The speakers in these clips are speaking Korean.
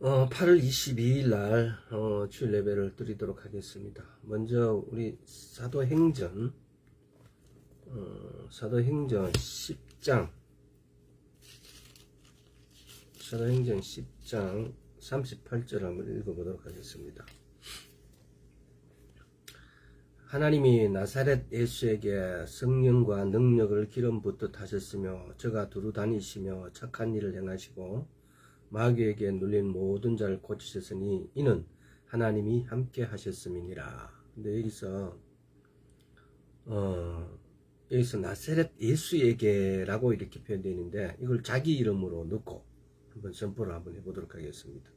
8월 22일 날 주일 예배를 드리도록 하겠습니다. 먼저 우리 사도행전 10장 38절을 한번 읽어보도록 하겠습니다. 하나님이 나사렛 예수에게 성령과 능력을 기름 붓듯 하셨으며 저가 두루 다니시며 착한 일을 행하시고 마귀에게 눌린 모든 자를 고치셨으니 이는 하나님이 함께 하셨음이니라. 근데 여기서 나사렛 예수에게라고 이렇게 표현되어 있는데 이걸 자기 이름으로 넣고 한번 선포를 한번 해보도록 하겠습니다.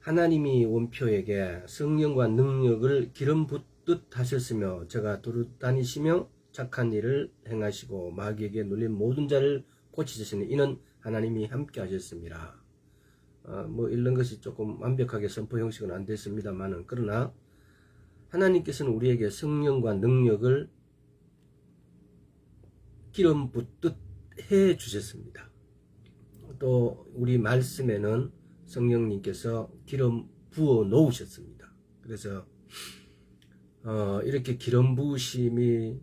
하나님이 원표에게 성령과 능력을 기름 붓듯 하셨으며 저가 두루 다니시며 착한 일을 행하시고 마귀에게 눌린 모든 자를 고치셨으니 이는 하나님이 함께 하셨습니다. 이런 것이 조금 완벽하게 선포 형식은 안 됐습니다만은, 그러나 하나님께서는 우리에게 성령과 능력을 기름 붓듯 해 주셨습니다. 또 우리 말씀에는 성령님께서 기름 부어 놓으셨습니다. 그래서 이렇게 기름 부으심이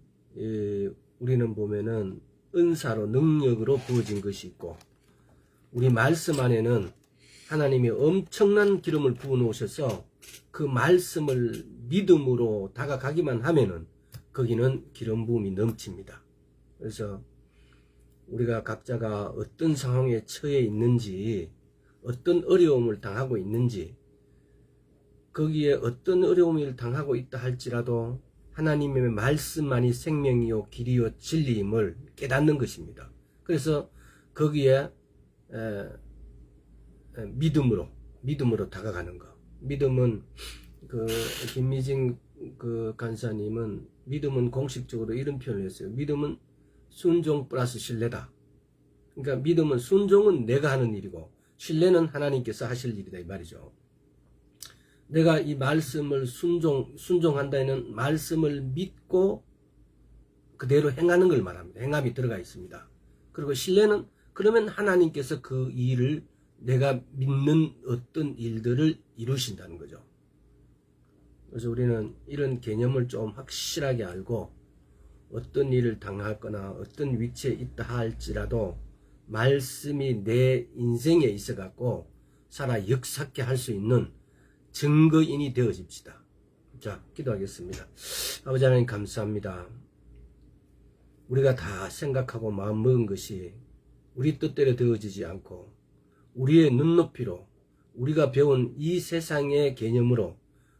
우리는 보면은 은사로 능력으로 부어진 것이 있고, 우리 말씀 안에는 하나님이 엄청난 기름을 부어 놓으셔서 그 말씀을 믿음으로 다가가기만 하면은 거기는 기름 부음이 넘칩니다. 그래서 우리가 각자가 어떤 상황에 처해 있는지, 어떤 어려움을 당하고 있는지, 거기에 어떤 어려움을 당하고 있다 할지라도 하나님의 말씀만이 생명이요 길이요 진리임을 깨닫는 것입니다. 그래서 거기에 믿음으로 다가가는 것. 믿음은 김미진 간사님은 믿음은 공식적으로 이런 표현을 했어요. 믿음은 순종 플러스 신뢰다. 그러니까 믿음은, 순종은 내가 하는 일이고 신뢰는 하나님께서 하실 일이다 이 말이죠. 내가 이 말씀을 순종한다는 말씀을 믿고 그대로 행하는 걸 말합니다. 행함이 들어가 있습니다. 그리고 신뢰는, 그러면 하나님께서 그 일을, 내가 믿는 어떤 일들을 이루신다는 거죠. 그래서 우리는 이런 개념을 좀 확실하게 알고 어떤 일을 당하거나 어떤 위치에 있다 할지라도 말씀이 내 인생에 있어 갖고 살아 역사케 할 수 있는 증거인이 되어집시다. 자, 기도하겠습니다. 아버지 하나님 감사합니다. 우리가 다 생각하고 마음먹은 것이 우리 뜻대로 되어지지 않고 우리의 눈높이로, 우리가 배운 이 세상의 개념으로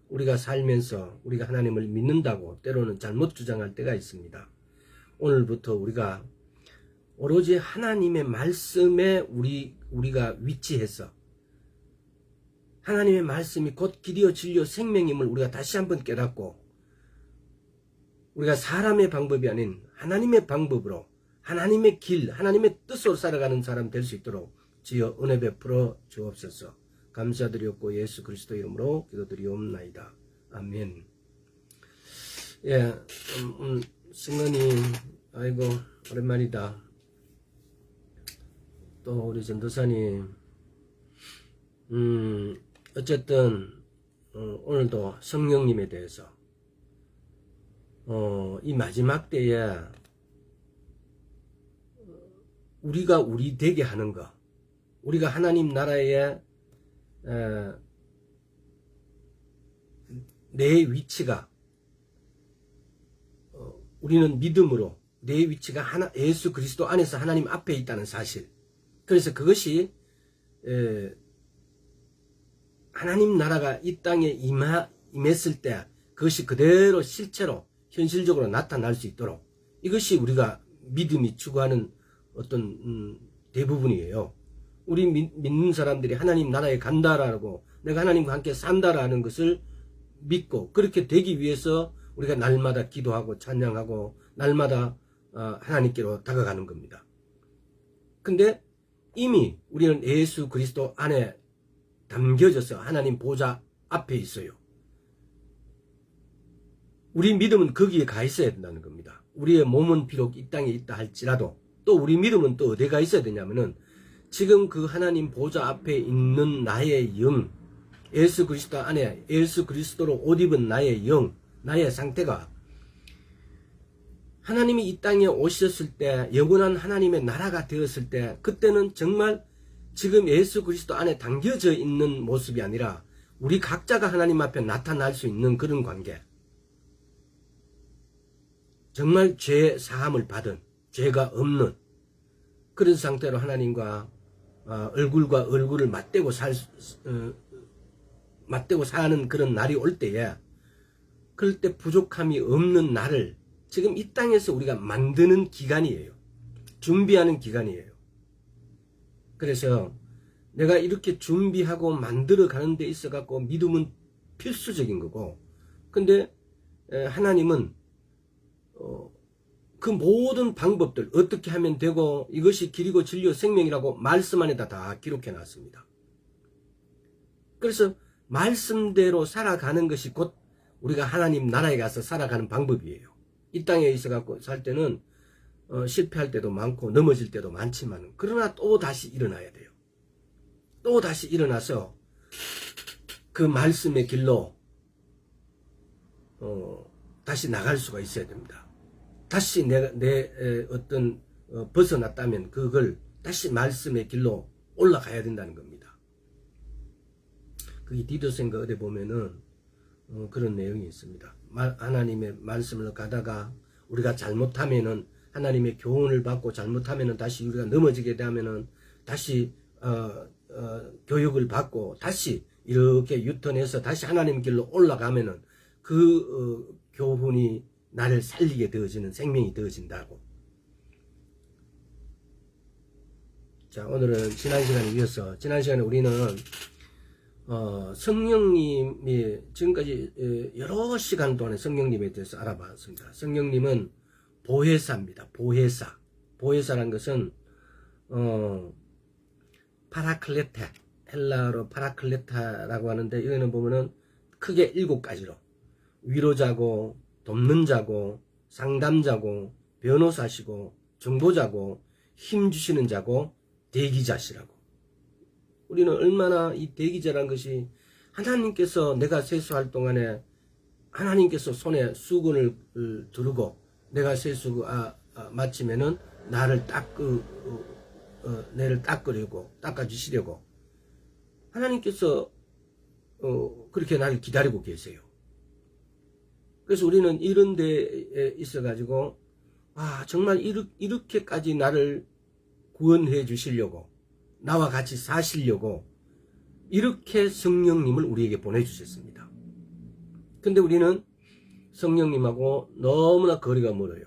우리가 살면서 우리가 하나님을 믿는다고 때로는 잘못 주장할 때가 있습니다. 오늘부터 우리가 오로지 하나님의 말씀에 우리가 위치해서 하나님의 말씀이 곧 길이요 진리요 생명임을 우리가 다시 한번 깨닫고, 우리가 사람의 방법이 아닌 하나님의 방법으로, 하나님의 길, 하나님의 뜻으로 살아가는 사람 될 수 있도록 주여 은혜 베풀어 주옵소서. 감사드렸고 예수 그리스도 이름으로 기도드리옵나이다. 아멘. 승건님, 아이고 오랜만이다. 또 우리 전도사님, 어쨌든 오늘도 성령님에 대해서 이 마지막 때에 우리가 우리 되게 하는 것, 우리가 하나님 나라에 내 위치가, 우리는 믿음으로 내 위치가 예수 그리스도 안에서 하나님 앞에 있다는 사실. 그래서 그것이 하나님 나라가 이 땅에 임했을 때 그것이 그대로 실체로 현실적으로 나타날 수 있도록, 이것이 우리가 믿음이 추구하는 어떤 대부분이에요. 우리 믿는 사람들이 하나님 나라에 간다라고, 내가 하나님과 함께 산다라는 것을 믿고, 그렇게 되기 위해서 우리가 날마다 기도하고 찬양하고 날마다 하나님께로 다가가는 겁니다. 근데 이미 우리는 예수 그리스도 안에 담겨져서 하나님 보좌 앞에 있어요. 우리 믿음은 거기에 가 있어야 된다는 겁니다. 우리의 몸은 비록 이 땅에 있다 할지라도 또 우리 믿음은 또 어디에 가 있어야 되냐면은 지금 그 하나님 보좌 앞에 있는 나의 영, 예수 그리스도 안에 예수 그리스도로 옷 입은 나의 영, 나의 상태가 하나님이 이 땅에 오셨을 때, 영원한 하나님의 나라가 되었을 때, 그때는 정말 지금 예수 그리스도 안에 담겨져 있는 모습이 아니라 우리 각자가 하나님 앞에 나타날 수 있는 그런 관계. 정말 죄 사함을 받은, 죄가 없는 그런 상태로 하나님과 얼굴과 얼굴을 맞대고 사는 그런 날이 올 때에, 그럴 때 부족함이 없는 나를 지금 이 땅에서 우리가 만드는 기간이에요. 준비하는 기간이에요. 그래서 내가 이렇게 준비하고 만들어 가는 데 있어 갖고 믿음은 필수적인 거고, 근데 하나님은 그 모든 방법들 어떻게 하면 되고 이것이 길이고 진리요 생명이라고 말씀 안에다 다 기록해 놨습니다. 그래서 말씀대로 살아가는 것이 곧 우리가 하나님 나라에 가서 살아가는 방법이에요. 이 땅에 있어 갖고 살 때는 실패할 때도 많고 넘어질 때도 많지만, 그러나 또 다시 일어나야 돼요. 또 다시 일어나서 그 말씀의 길로 다시 나갈 수가 있어야 됩니다. 다시 내 어떤 벗어났다면 그걸 다시 말씀의 길로 올라가야 된다는 겁니다. 그게 디도서인가 어디 보면은 그런 내용이 있습니다. 하나님의 말씀을 가다가 우리가 잘못하면은, 하나님의 교훈을 받고 잘못하면은 다시 우리가 넘어지게 되면은 다시 교육을 받고 다시 이렇게 유턴해서 다시 하나님 길로 올라가면은 그 교훈이 나를 살리게 되어지는 생명이 되어진다고. 자, 오늘은 지난 시간에 이어서, 지난 시간에 우리는 성령님이 지금까지 여러 시간 동안에 성령님에 대해서 알아봤습니다. 성령님은 보혜사입니다. 보혜사. 보혜사란 것은 파라클레타, 헬라어로 파라클레타라고 하는데, 이거는 보면은 크게 7가지로 위로자고, 돕는 자고, 상담자고, 변호사시고, 정보자고, 힘주시는 자고, 대기자시라고. 우리는 얼마나 이 대기자란 것이, 하나님께서 내가 세수할 동안에 하나님께서 손에 수건을 두르고 내가 세수 마치면은 나를 내를 닦으려고, 닦아주시려고 하나님께서 그렇게 나를 기다리고 계세요. 그래서 우리는 이런 데에 있어 가지고 정말 이렇게까지 나를 구원해 주시려고, 나와 같이 사시려고 이렇게 성령님을 우리에게 보내주셨습니다. 근데 우리는 성령님하고 너무나 거리가 멀어요.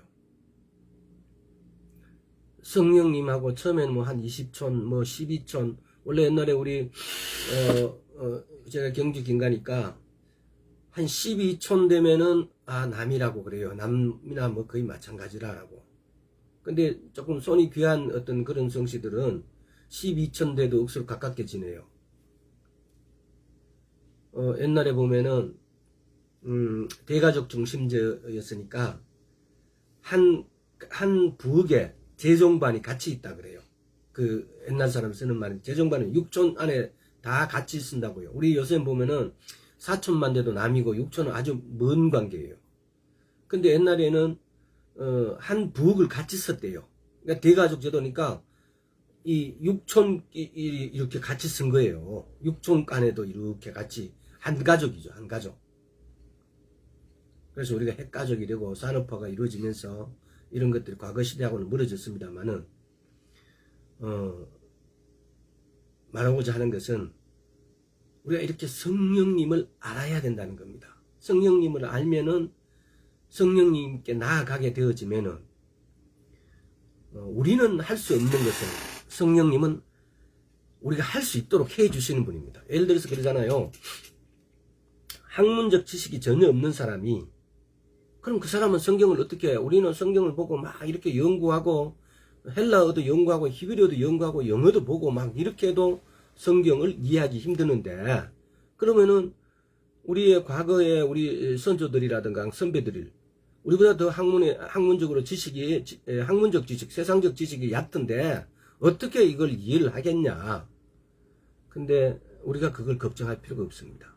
성령님하고 처음에는 한 20촌, 12촌, 원래 옛날에 우리 제가 경주 긴가니까 한 12촌 되면은 남이라고 그래요. 남이나 거의 마찬가지라고. 근데 조금 손이 귀한 어떤 그런 성씨들은 12촌 돼도 억수로 가깝게 지내요. 옛날에 보면은 대가족 중심제였으니까 한 부엌에 재종반이 같이 있다 그래요. 그 옛날 사람 쓰는 말은 재종반은 6촌 안에 다 같이 쓴다고요. 우리 요새 보면은 4촌만 돼도 남이고 6촌은 아주 먼 관계예요. 근데 옛날에는 한 부엌을 같이 썼대요. 그러니까 대가족 제도니까 이 6촌 이렇게 같이 쓴 거예요. 6촌 간에도 이렇게 같이 한 가족이죠. 한 가족. 그래서 우리가 핵가족이 되고 산업화가 이루어지면서 이런 것들이 과거 시대하고는 멀어졌습니다만은 말하고자 하는 것은 우리가 이렇게 성령님을 알아야 된다는 겁니다. 성령님을 알면은, 성령님께 나아가게 되어지면은 우리는 할 수 없는 것을 성령님은 우리가 할 수 있도록 해 주시는 분입니다. 예를 들어서 그러잖아요. 학문적 지식이 전혀 없는 사람이, 그럼 그 사람은 성경을 어떻게 해요? 우리는 성경을 보고 막 이렇게 연구하고, 헬라어도 연구하고, 히브리어도 연구하고, 영어도 보고 막 이렇게 해도 성경을 이해하기 힘드는데, 그러면은 우리의 과거에 우리 선조들이라든가 선배들이 우리보다 더 학문적으로 지식이, 학문적 지식, 세상적 지식이 얕던데 어떻게 이걸 이해를 하겠냐. 근데 우리가 그걸 걱정할 필요가 없습니다.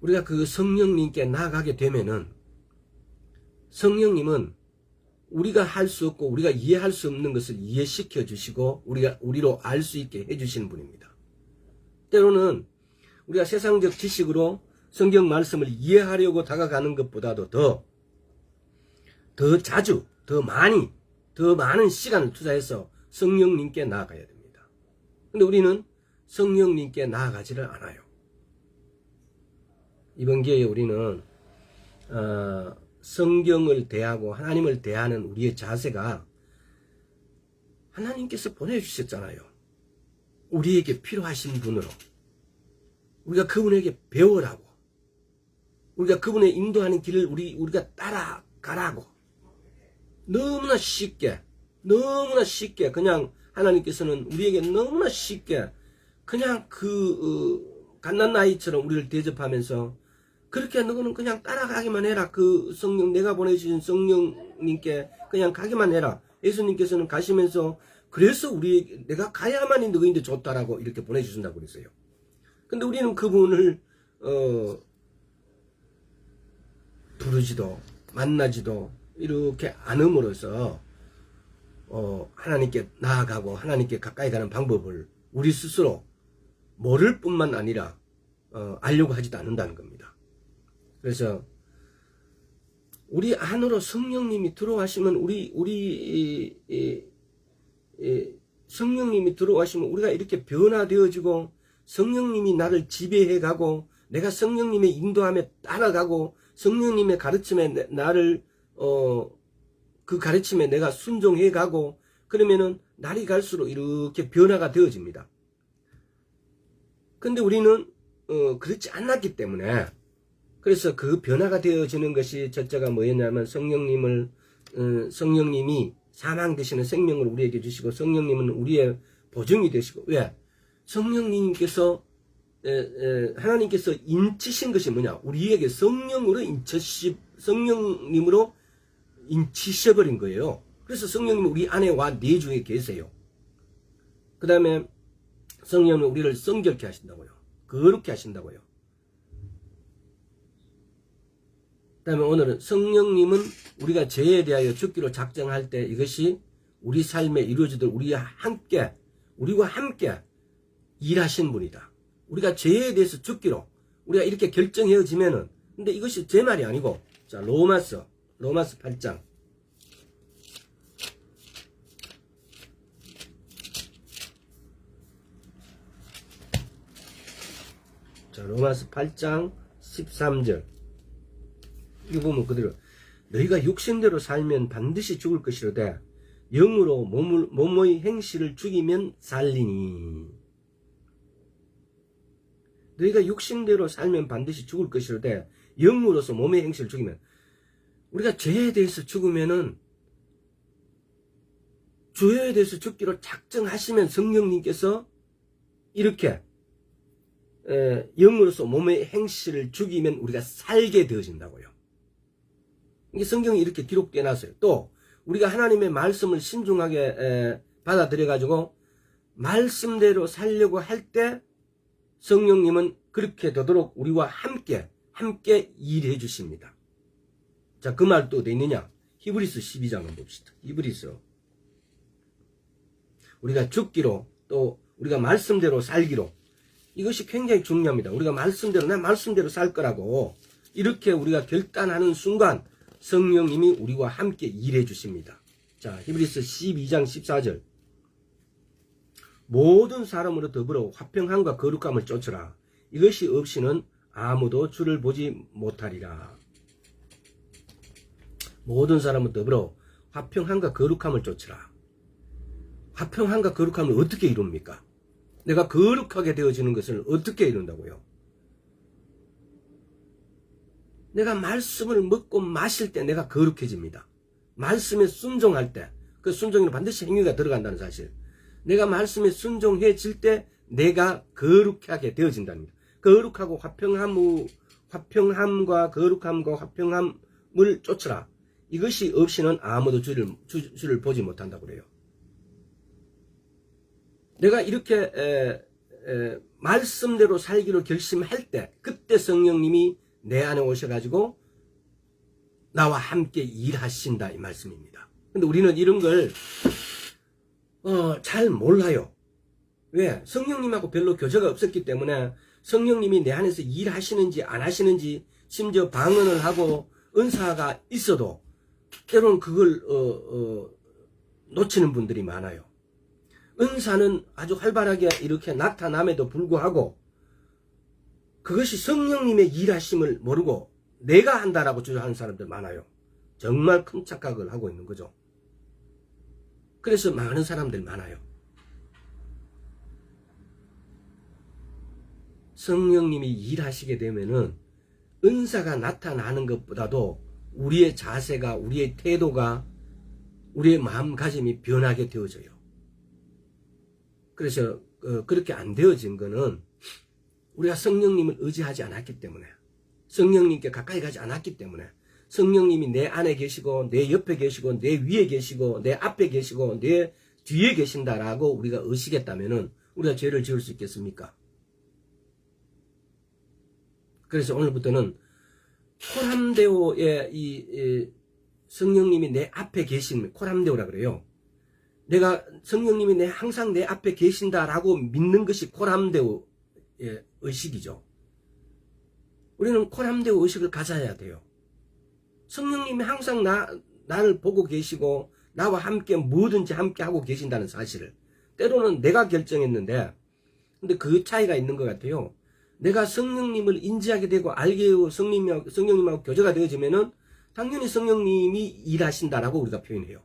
우리가 그 성령님께 나아가게 되면은 성령님은 우리가 할 수 없고 우리가 이해할 수 없는 것을 이해시켜 주시고 우리로 알 수 있게 해주시는 분입니다. 때로는 우리가 세상적 지식으로 성경 말씀을 이해하려고 다가가는 것보다도 더 자주, 더 많은 시간을 투자해서 성령님께 나아가야 됩니다. 근데 우리는 성령님께 나아가지를 않아요. 이번 기회에 우리는 성경을 대하고 하나님을 대하는 우리의 자세가 하나님께서 보내주셨잖아요. 우리에게 필요하신 분으로. 우리가 그분에게 배우라고. 우리가 그분의 인도하는 길을 우리가 따라가라고. 너무나 쉽게 그냥 하나님께서는 우리에게 너무나 쉽게 그냥 갓난 아이처럼 우리를 대접하면서 그렇게 너는 그냥 따라가기만 해라. 그 성령, 내가 보내주신 성령님께 그냥 가기만 해라. 예수님께서는 가시면서 그래서 내가 가야만이 너희인데 좋다라고 이렇게 보내주신다고 그랬어요. 근데 우리는 그분을 부르지도 만나지도 이렇게 않음으로써 하나님께 나아가고 하나님께 가까이 가는 방법을 우리 스스로 모를 뿐만 아니라 알려고 하지도 않는다는 겁니다. 그래서 우리 안으로 성령님이 들어와시면 성령님이 들어와시면 우리가 이렇게 변화되어지고 성령님이 나를 지배해가고 내가 성령님의 인도함에 따라가고 성령님의 가르침에 나를 그 가르침에 내가 순종해가고 그러면은 날이 갈수록 이렇게 변화가 되어집니다. 근데 우리는 그렇지 않았기 때문에 그래서 그 변화가 되어지는 것이 첫째가 뭐였냐면 성령님이 사망 되시는 생명을 우리에게 주시고 성령님은 우리의 보증이 되시고 왜? 성령님께서 하나님께서 인치신 것이 뭐냐? 우리에게 성령님으로 인치셔버린 거예요. 그래서 성령님은 우리 안에 와 내주에 계세요. 그 다음에 성령님은 우리를 성결케 하신다고요. 거룩케 하신다고요. 그 다음에 오늘은 성령님은 우리가 죄에 대하여 죽기로 작정할 때 이것이 우리 삶에 이루어지도록 우리와 함께 일하신 분이다. 우리가 죄에 대해서 죽기로 우리가 이렇게 결정해지면은 근데 이것이 제 말이 아니고 자 로마서 8장 로마서 8장 13절 이거 보면 그대로 너희가 육신대로 살면 반드시 죽을 것이로되 영으로 몸의 행실을 죽이면 살리니 너희가 육신대로 살면 반드시 죽을 것이로되 영으로서 몸의 행실을 죽이면 우리가 죄에 대해서 죽으면은 죄에 대해서 죽기로 작정하시면 성령님께서 이렇게 영으로서 몸의 행실을 죽이면 우리가 살게 되어진다고요. 이게 성경이 이렇게 기록되어 놨어요. 또 우리가 하나님의 말씀을 신중하게 받아들여 가지고 말씀대로 살려고 할 때 성령님은 그렇게 되도록 우리와 함께 일해 주십니다. 자, 그 말 또 어디 있느냐? 히브리서 12장을 봅시다. 히브리서 우리가 죽기로 또 우리가 말씀대로 살기로 이것이 굉장히 중요합니다. 우리가 내 말씀대로 살 거라고 이렇게 우리가 결단하는 순간 성령님이 우리와 함께 일해 주십니다. 자, 히브리서 12장 14절 모든 사람으로 더불어 화평함과 거룩함을 쫓으라. 이것이 없이는 아무도 주를 보지 못하리라. 모든 사람으로 더불어 화평함과 거룩함을 쫓으라. 화평함과 거룩함을 어떻게 이룹니까? 내가 거룩하게 되어지는 것을 어떻게 이룬다고요? 내가 말씀을 먹고 마실 때 내가 거룩해집니다. 말씀에 순종할 때, 그 순종에는 반드시 행위가 들어간다는 사실. 내가 말씀에 순종해질 때 내가 거룩하게 되어진답니다. 거룩하고 화평함과 거룩함과 화평함을 쫓으라. 이것이 없이는 아무도 주를 보지 못한다고 그래요. 내가 이렇게 말씀대로 살기로 결심할 때 그때 성령님이 내 안에 오셔가지고 나와 함께 일하신다 이 말씀입니다. 근데 우리는 이런 걸 잘 몰라요. 왜? 성령님하고 별로 교제가 없었기 때문에 성령님이 내 안에서 일하시는지 안 하시는지 심지어 방언을 하고 은사가 있어도 때로는 그걸 놓치는 분들이 많아요. 은사는 아주 활발하게 이렇게 나타남에도 불구하고 그것이 성령님의 일하심을 모르고 내가 한다라고 주장하는 사람들 많아요. 정말 큰 착각을 하고 있는 거죠. 그래서 많은 사람들 많아요. 성령님이 일하시게 되면은 은사가 나타나는 것보다도 우리의 자세가, 우리의 태도가, 우리의 마음가짐이 변하게 되어져요. 그래서 그렇게 안 되어진 거는 우리가 성령님을 의지하지 않았기 때문에, 성령님께 가까이 가지 않았기 때문에, 성령님이 내 안에 계시고 내 옆에 계시고 내 위에 계시고 내 앞에 계시고 내 뒤에 계신다라고 우리가 의식했다면은 우리가 죄를 지을 수 있겠습니까? 그래서 오늘부터는 코람데오의 이 성령님이 내 앞에 계신, 코람데오라 그래요. 내가 성령님이 항상 내 앞에 계신다라고 믿는 것이 코람데오의 의식이죠. 우리는 코람데오 의식을 가져야 돼요. 성령님이 항상 나를 보고 계시고 나와 함께 뭐든지 함께 하고 계신다는 사실을, 때로는 내가 결정했는데 근데 그 차이가 있는 것 같아요. 내가 성령님을 인지하게 되고 알게 되고 성령님하고 교제가 되어지면은 당연히 성령님이 일하신다라고 우리가 표현해요.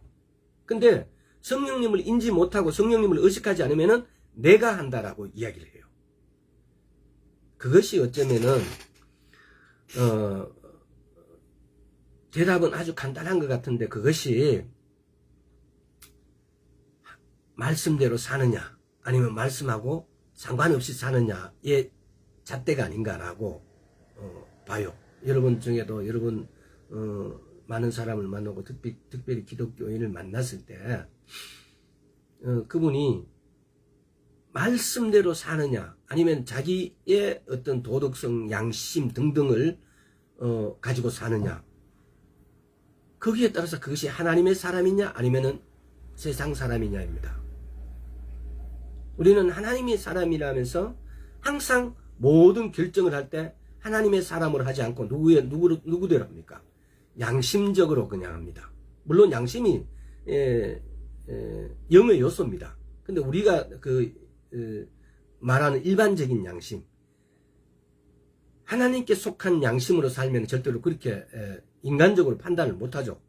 근데 성령님을 인지 못하고 성령님을 의식하지 않으면은 내가 한다라고 이야기를 해요. 그것이 어쩌면은 대답은 아주 간단한 것 같은데 그것이 말씀대로 사느냐 아니면 말씀하고 상관없이 사느냐의 잣대가 아닌가라고 봐요. 여러분 중에도 여러분 많은 사람을 만나고 특별히 기독교인을 만났을 때 그분이 말씀대로 사느냐 아니면 자기의 어떤 도덕성, 양심 등등을 가지고 사느냐, 거기에 따라서 그것이 하나님의 사람이냐 아니면은 세상 사람이냐입니다. 우리는 하나님의 사람이라면서 항상 모든 결정을 할 때 하나님의 사람으로 하지 않고 누구대로 합니까? 양심적으로 그냥 합니다. 물론 양심이 영의 요소입니다. 근데 우리가 말하는 일반적인 양심, 하나님께 속한 양심으로 살면 절대로 그렇게 인간적으로 판단을 못하죠.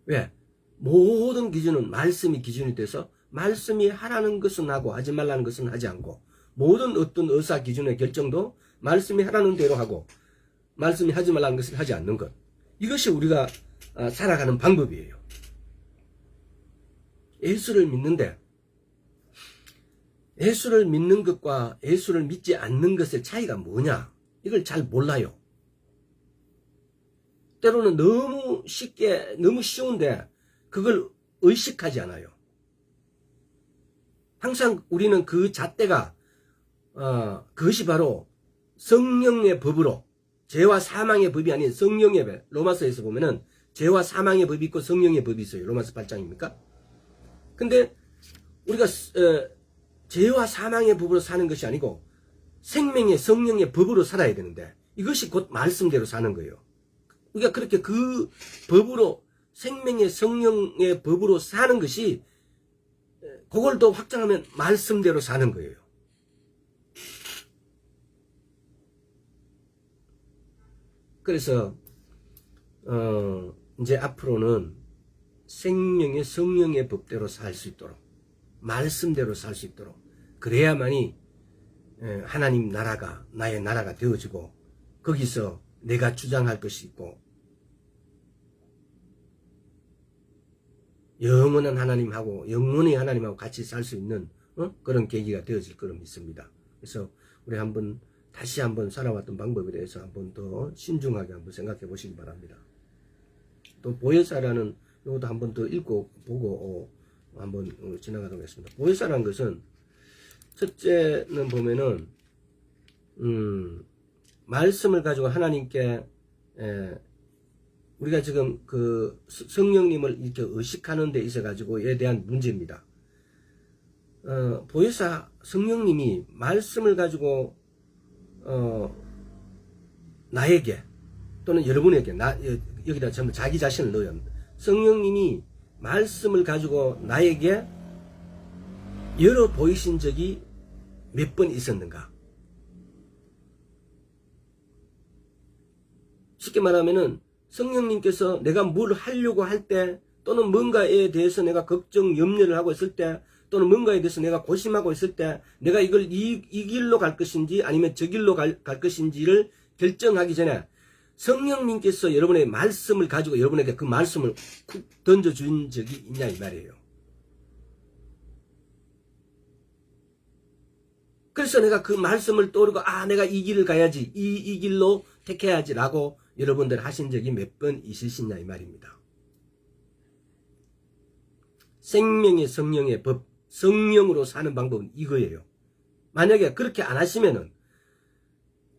왜? 모든 기준은 말씀이 기준이 돼서 말씀이 하라는 것은 하고 하지 말라는 것은 하지 않고, 모든 어떤 의사 기준의 결정도 말씀이 하라는 대로 하고 말씀이 하지 말라는 것을 하지 않는 것, 이것이 우리가 살아가는 방법이에요. 예수를 믿는데 예수를 믿는 것과 예수를 믿지 않는 것의 차이가 뭐냐, 이걸 잘 몰라요. 때로는 너무 쉽게, 너무 쉬운데 그걸 의식하지 않아요. 항상 우리는 그 잣대가 그것이 바로 성령의 법으로, 죄와 사망의 법이 아닌 성령의 법, 로마서에서 보면은 죄와 사망의 법이 있고 성령의 법이 있어요. 로마서 8장입니까? 근데 우리가 죄와 사망의 법으로 사는 것이 아니고 생명의 성령의 법으로 살아야 되는데 이것이 곧 말씀대로 사는 거예요. 우리가 그렇게 그 법으로, 생명의 성령의 법으로 사는 것이, 그걸 더 확장하면 말씀대로 사는 거예요. 그래서 이제 앞으로는 생명의 성령의 법대로 살 수 있도록, 말씀대로 살 수 있도록, 그래야만이 하나님 나라가 나의 나라가 되어지고 거기서 내가 주장할 것이 있고 영원한 하나님하고, 영원히 하나님하고 같이 살 수 있는 그런 계기가 되어질 거로 믿습니다. 그래서 우리 다시 한번 살아왔던 방법에 대해서 한번 더 신중하게 한번 생각해 보시기 바랍니다. 또 보혜사라는 요것도 한번 더 읽고 보고 한번 지나가도록 하겠습니다. 보혜사라는 것은 첫째는 보면은 말씀을 가지고 하나님께 우리가 지금 그 성령님을 이렇게 의식하는 데 있어 가지고에 대한 문제입니다. 보혜사 성령님이 말씀을 가지고 나에게 또는 여러분에게 여기다 전부 자기 자신을 넣어요. 성령님이 말씀을 가지고 나에게 열어 보이신 적이 몇 번 있었는가? 쉽게 말하면은 성령님께서 내가 뭘 하려고 할 때 또는 뭔가에 대해서 내가 걱정, 염려를 하고 있을 때 또는 뭔가에 대해서 내가 고심하고 있을 때 내가 이걸 이 길로 갈 것인지 아니면 저 길로 갈 것인지를 결정하기 전에 성령님께서 여러분의 말씀을 가지고 여러분에게 그 말씀을 쿡 던져준 적이 있냐 이 말이에요. 그래서 내가 그 말씀을 떠오르고 내가 이 길을 가야지 이 길로 택해야지 라고 여러분들 하신 적이 몇 번 있으시냐 이 말입니다. 생명의 성령의 법, 성령으로 사는 방법은 이거예요. 만약에 그렇게 안 하시면은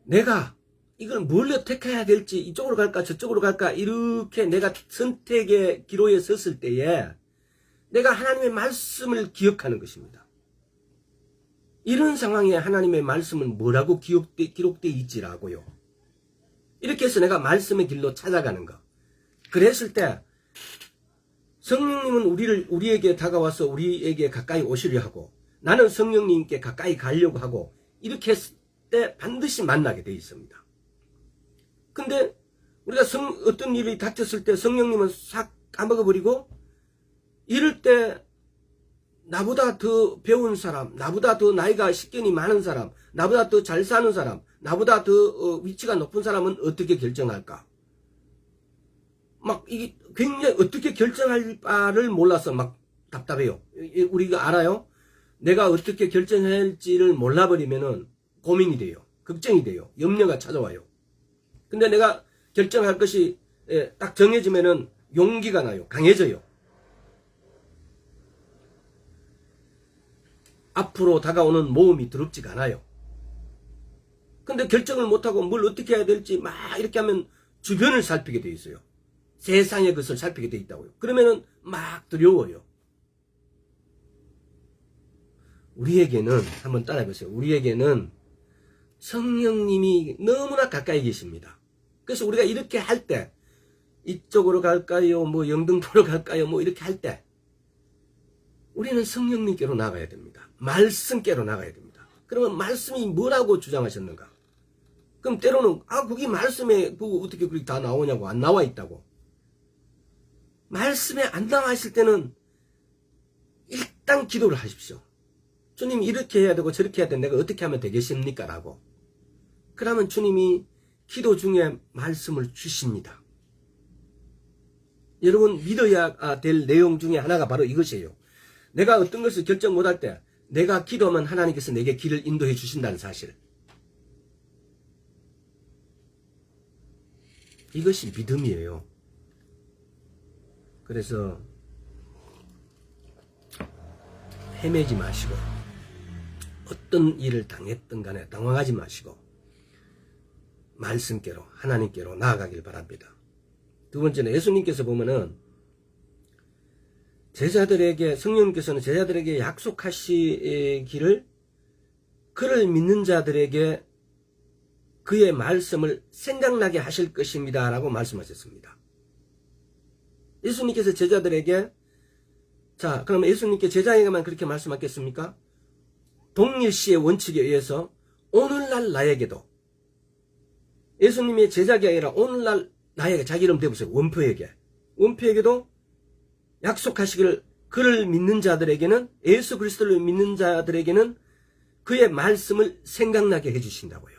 내가 이걸 뭘로 택해야 될지 이쪽으로 갈까 저쪽으로 갈까 이렇게 내가 선택의 기로에 섰을 때에 내가 하나님의 말씀을 기억하는 것입니다. 이런 상황에 하나님의 말씀은 뭐라고 기록되어 있지라고요. 이렇게 해서 내가 말씀의 길로 찾아가는 거. 그랬을 때 성령님은 우리에게 다가와서 우리에게 가까이 오시려 하고 나는 성령님께 가까이 가려고 하고 이렇게 했을 때 반드시 만나게 되어 있습니다. 근데 우리가 어떤 일이 닥쳤을 때 성령님은 싹 까먹어버리고 이럴 때 나보다 더 배운 사람, 나보다 더 나이가 식견이 많은 사람, 나보다 더 잘 사는 사람, 나보다 더 위치가 높은 사람은 어떻게 결정할까? 막 이게 굉장히 어떻게 결정할 바를 몰라서 막 답답해요. 우리가 알아요? 내가 어떻게 결정해야 할지를 몰라버리면은 고민이 돼요. 걱정이 돼요. 염려가 찾아와요. 근데 내가 결정할 것이 딱 정해지면은 용기가 나요. 강해져요. 앞으로 다가오는 모험이 두렵지가 않아요. 근데 결정을 못하고 뭘 어떻게 해야 될지 막 이렇게 하면 주변을 살피게 돼 있어요. 세상의 것을 살피게 돼 있다고요. 그러면은 막 두려워요. 우리에게는 한번 따라해보세요. 우리에게는 성령님이 너무나 가까이 계십니다. 그래서 우리가 이렇게 할 때 이쪽으로 갈까요? 뭐 영등포로 갈까요? 뭐 이렇게 할 때 우리는 성령님께로 나가야 됩니다. 말씀께로 나가야 됩니다. 그러면 말씀이 뭐라고 주장하셨는가? 그럼 때로는 거기 말씀에 어떻게 그렇게 다 나오냐고 안 나와 있다고. 말씀에 안 나와 있을 때는 일단 기도를 하십시오. 주님 이렇게 해야 되고 저렇게 해야 되는데 내가 어떻게 하면 되겠습니까? 라고. 그러면 주님이 기도 중에 말씀을 주십니다. 여러분 믿어야 될 내용 중에 하나가 바로 이것이에요. 내가 어떤 것을 결정 못할 때 내가 기도하면 하나님께서 내게 길을 인도해 주신다는 사실. 이것이 믿음이에요. 그래서 헤매지 마시고 어떤 일을 당했든 간에 당황하지 마시고 말씀께로 하나님께로 나아가길 바랍니다. 두 번째는 예수님께서 보면은 성령님께서는 제자들에게 약속하시기를 그를 믿는 자들에게 그의 말씀을 생각나게 하실 것입니다 라고 말씀하셨습니다. 예수님께서 제자들에게 그러면 예수님께 제자에게만 그렇게 말씀하겠습니까? 동일시의 원칙에 의해서 오늘날 나에게도 예수님의 제자가 아니라 오늘날 나에게 자기 이름 대보세요. 원표에게도 약속하시기를 그를 믿는 자들에게는 예수 그리스도를 믿는 자들에게는 그의 말씀을 생각나게 해주신다고요.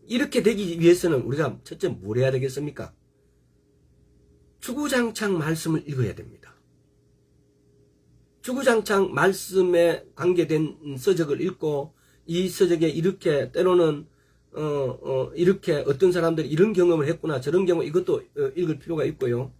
이렇게 되기 위해서는 우리가 첫째 뭘 해야 되겠습니까? 주구장창 말씀을 읽어야 됩니다. 주구장창 말씀에 관계된 서적을 읽고 이 서적에 이렇게 때로는 이렇게 어떤 사람들이 이런 경험을 했구나, 저런 경험, 이것도 읽을 필요가 있고요.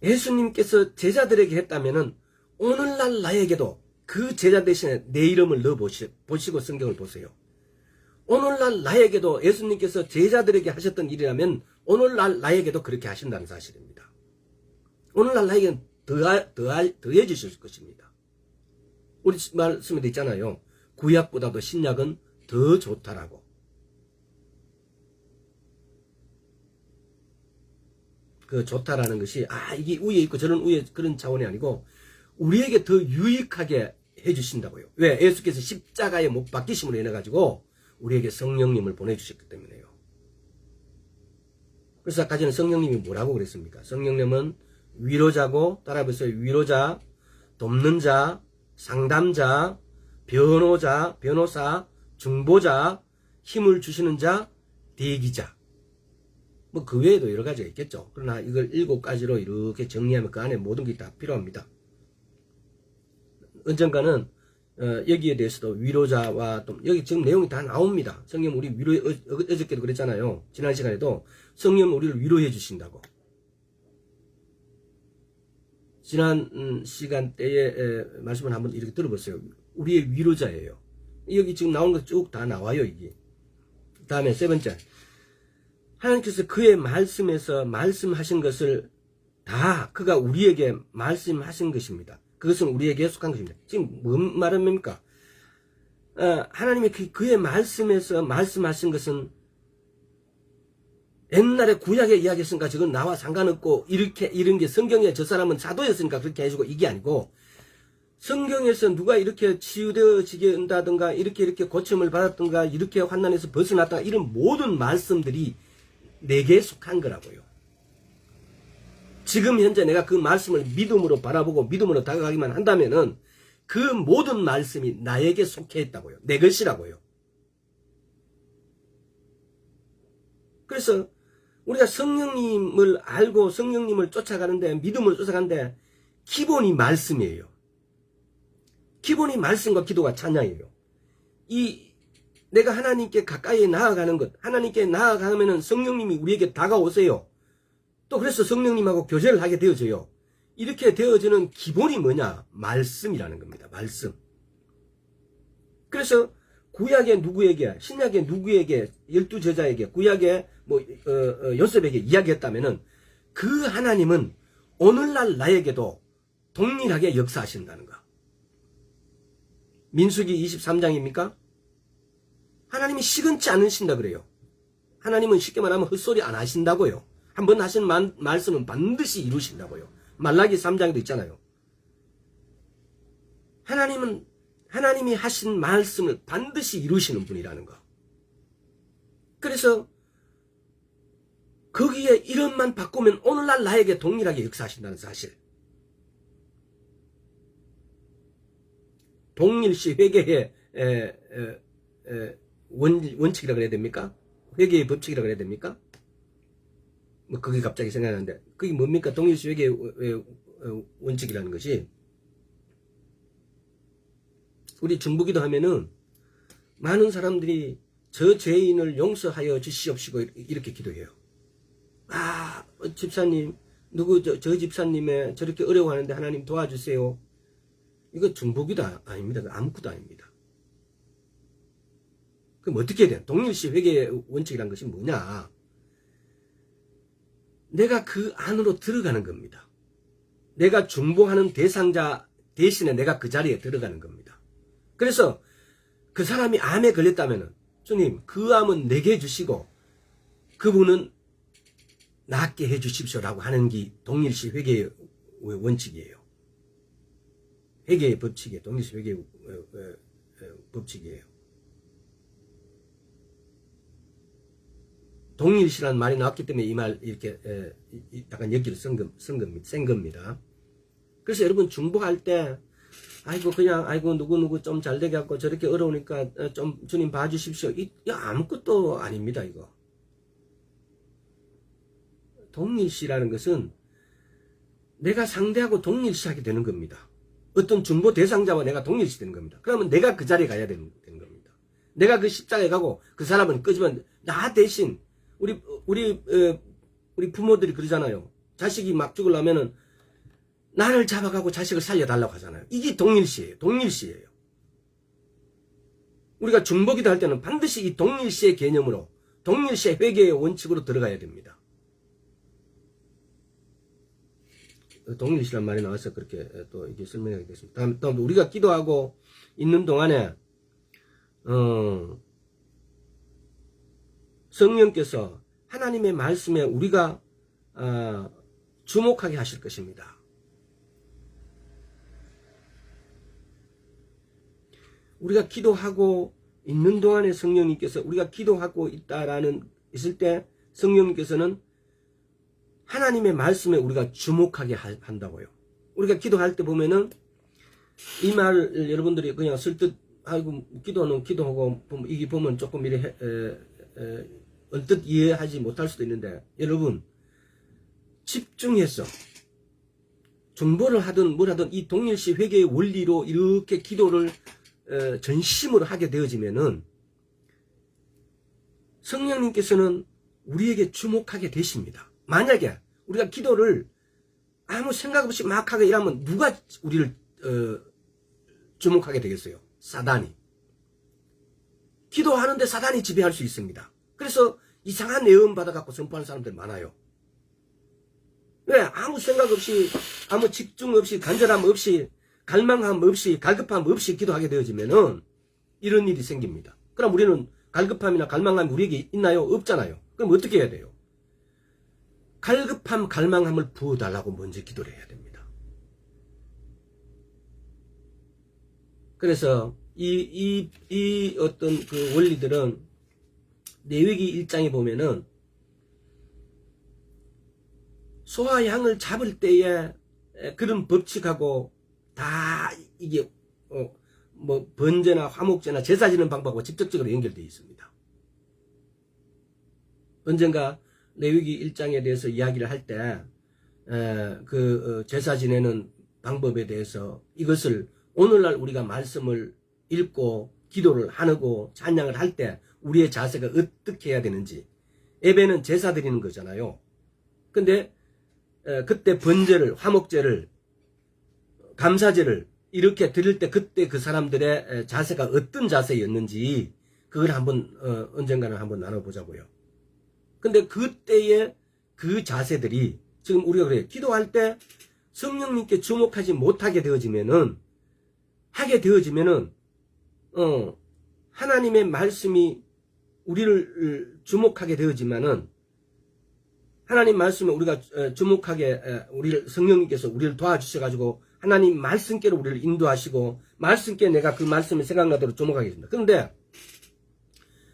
예수님께서 제자들에게 했다면은 오늘날 나에게도 그 제자 대신에 내 이름을 넣어 보시고 성경을 보세요. 오늘날 나에게도 예수님께서 제자들에게 하셨던 일이라면 오늘날 나에게도 그렇게 하신다는 사실입니다. 오늘날 나에게는 더해 주실 것입니다. 우리 말씀에도 있잖아요. 구약보다도 신약은 더 좋다라고. 그 좋다라는 것이 이게 위에 있고 저런 위에 그런 차원이 아니고 우리에게 더 유익하게 해주신다고요. 왜? 예수께서 십자가에 못 박히심으로 인해 가지고 우리에게 성령님을 보내주셨기 때문에요. 그래서 아까 전에 성령님이 뭐라고 그랬습니까? 성령님은 위로자고, 따라해보세요. 위로자, 돕는 자, 상담자, 변호자, 변호사, 중보자, 힘을 주시는 자, 대기자. 뭐 그 외에도 여러 가지가 있겠죠. 그러나 이걸 7가지로 이렇게 정리하면 그 안에 모든 게 다 필요합니다. 언젠가는 여기에 대해서도 위로자와 또 여기 지금 내용이 다 나옵니다. 성령 우리 위로해, 어저께도 그랬잖아요. 지난 시간에도 성령 우리를 위로해 주신다고. 지난 시간대에 말씀을 한번 이렇게 들어보세요. 우리의 위로자예요. 여기 지금 나온 거 쭉 다 나와요. 이게. 다음에 세 번째, 하나님께서 그의 말씀에서 말씀하신 것을 다 그가 우리에게 말씀하신 것입니다. 그것은 우리에게 속한 것입니다. 지금 뭔 말입니까? 하나님이 그의 말씀에서 말씀하신 것은 옛날에 구약에 이야기했으니까 저건 나와 상관없고 이런 게 성경에 저 사람은 사도였으니까 그렇게 해주고 이게 아니고 성경에서 누가 이렇게 치유되어지게 한다든가 이렇게 고침을 받았든가 이렇게 환난에서 벗어났다 이런 모든 말씀들이 내게 속한 거라고요. 지금 현재 내가 그 말씀을 믿음으로 바라보고 믿음으로 다가가기만 한다면은 그 모든 말씀이 나에게 속해 있다고요. 내 것이라고요. 그래서 우리가 성령님을 알고 성령님을 쫓아가는데 믿음을 쫓아가는데 기본이 말씀이에요. 기본이 말씀과 기도가 찬양이에요. 내가 하나님께 가까이 나아가는 것, 하나님께 나아가면은 성령님이 우리에게 다가오세요. 또 그래서 성령님하고 교제를 하게 되어져요. 이렇게 되어지는 기본이 뭐냐? 말씀이라는 겁니다. 말씀. 그래서 구약의 누구에게, 신약의 누구에게, 12제자에게, 구약의 요셉에게 이야기했다면은 그 하나님은 오늘날 나에게도 동일하게 역사하신다는 거. 민수기 23장입니까? 하나님이 시건치 않으신다 그래요. 하나님은 쉽게 말하면 헛소리 안 하신다고요. 한번 하신 말씀은 반드시 이루신다고요. 말라기 3장에도 있잖아요. 하나님이 하신 말씀을 반드시 이루시는 분이라는 거. 그래서 거기에 이름만 바꾸면 오늘날 나에게 동일하게 역사하신다는 사실. 동일시 회계의 원칙이라 그래야 됩니까? 회계의 법칙이라 그래야 됩니까? 뭐 그게 갑자기 생각나는데 그게 뭡니까? 동일시 회계의 원칙이라는 것이 우리 중보기도 하면은 많은 사람들이 저 죄인을 용서하여 주시옵시고 이렇게 기도해요. 집사님 저 집사님의 저렇게 어려워하는데 하나님 도와주세요. 이거 중보기도 아닙니다. 아무것도 아닙니다. 그럼 어떻게 해야 돼? 동일시 회계의 원칙이라는 것이 뭐냐? 내가 그 안으로 들어가는 겁니다. 내가 중보하는 대상자 대신에 내가 그 자리에 들어가는 겁니다. 그래서 그 사람이 암에 걸렸다면 주님 그 암은 내게 주시고 그분은 낫게 해주십시오라고 하는 게 동일시 회계의 원칙이에요. 회계의 법칙이에요. 동일시 회계의 법칙이에요. 동일시라는 말이 나왔기 때문에 이 말 이렇게 약간 여기를 쓴 겁니다. 그래서 여러분 중보할 때 아이고 누구 좀 잘되게 하고 저렇게 어려우니까 좀 주님 봐주십시오. 아무것도 아닙니다. 이거. 동일시라는 것은 내가 상대하고 동일시하게 되는 겁니다. 어떤 중보 대상자와 내가 동일시되는 겁니다. 그러면 내가 그 자리에 가야 되는 겁니다. 내가 그 십자가에 가고 그 사람은 끄지만 나 대신 우리 부모들이 그러잖아요. 자식이 막 죽으려면은 나를 잡아가고 자식을 살려달라고 하잖아요. 이게 동일시예요. 동일시예요. 우리가 중보기도 할 때는 반드시 이 동일시의 개념으로 동일시의 회개의 원칙으로 들어가야 됩니다. 동일시란 말이 나와서 그렇게 또 이게 설명하게 됐습니다. 다음 우리가 기도하고 있는 동안에 성령께서 하나님의 말씀에 우리가 주목하게 하실 것입니다. 우리가 기도하고 있는 동안에 성령님께서 우리가 기도하고 있을 때 성령님께서는 하나님의 말씀에 우리가 주목하게 한다고요. 우리가 기도할 때 보면은 이 말을 여러분들이 그냥 쓸듯 아이고 기도는 기도하고 이게 보면 조금 이래 언뜻 이해하지 못할 수도 있는데 여러분 집중해서 중보를 하든 뭘 하든 이 동일시 회개의 원리로 이렇게 기도를 전심으로 하게 되어지면은 성령님께서는 우리에게 주목하게 되십니다. 만약에 우리가 기도를 아무 생각 없이 막 하게 이러면 누가 우리를 주목하게 되겠어요? 사단이. 기도하는데 사단이 지배할 수 있습니다. 그래서 이상한 내음 받아갖고 선포하는 사람들 많아요. 왜? 아무 생각 없이, 아무 집중 없이, 간절함 없이, 갈망함 없이, 갈급함 없이 기도하게 되어지면은 이런 일이 생깁니다. 그럼 우리는 갈급함이나 갈망함이 우리에게 있나요? 없잖아요. 그럼 어떻게 해야 돼요? 갈급함, 갈망함을 부어달라고 먼저 기도를 해야 됩니다. 그래서 이 어떤 그 원리들은 레위기 1장에 보면은 소와 양을 잡을 때에 그런 법칙하고 다 이게 뭐 번제나 화목제나 제사 지는 방법과 직접적으로 연결되어 있습니다. 언젠가 레위기 1장에 대해서 이야기를 할 때 제사 지내는 방법에 대해서 이것을 오늘날 우리가 말씀을 읽고 기도를 하고 찬양을 할 때 우리의 자세가 어떻게 해야 되는지. 예배는 제사 드리는 거잖아요. 근데 그때 번제를, 화목제를, 감사제를 이렇게 드릴 때 그때 그 사람들의 자세가 어떤 자세였는지 그걸 한번 언젠가는 한번 나눠보자고요. 근데 그때의 그 자세들이 지금 우리가 그래요. 기도할 때 성령님께 주목하지 못하게 되어지면은 하나님의 말씀이 우리를 주목하게 되어지면은 하나님 말씀에 우리가 주목하게 우리를 성령님께서 우리를 도와주셔가지고 하나님 말씀께로 우리를 인도하시고 말씀께 내가 그 말씀이 생각나도록 주목하게 됩니다. 그런데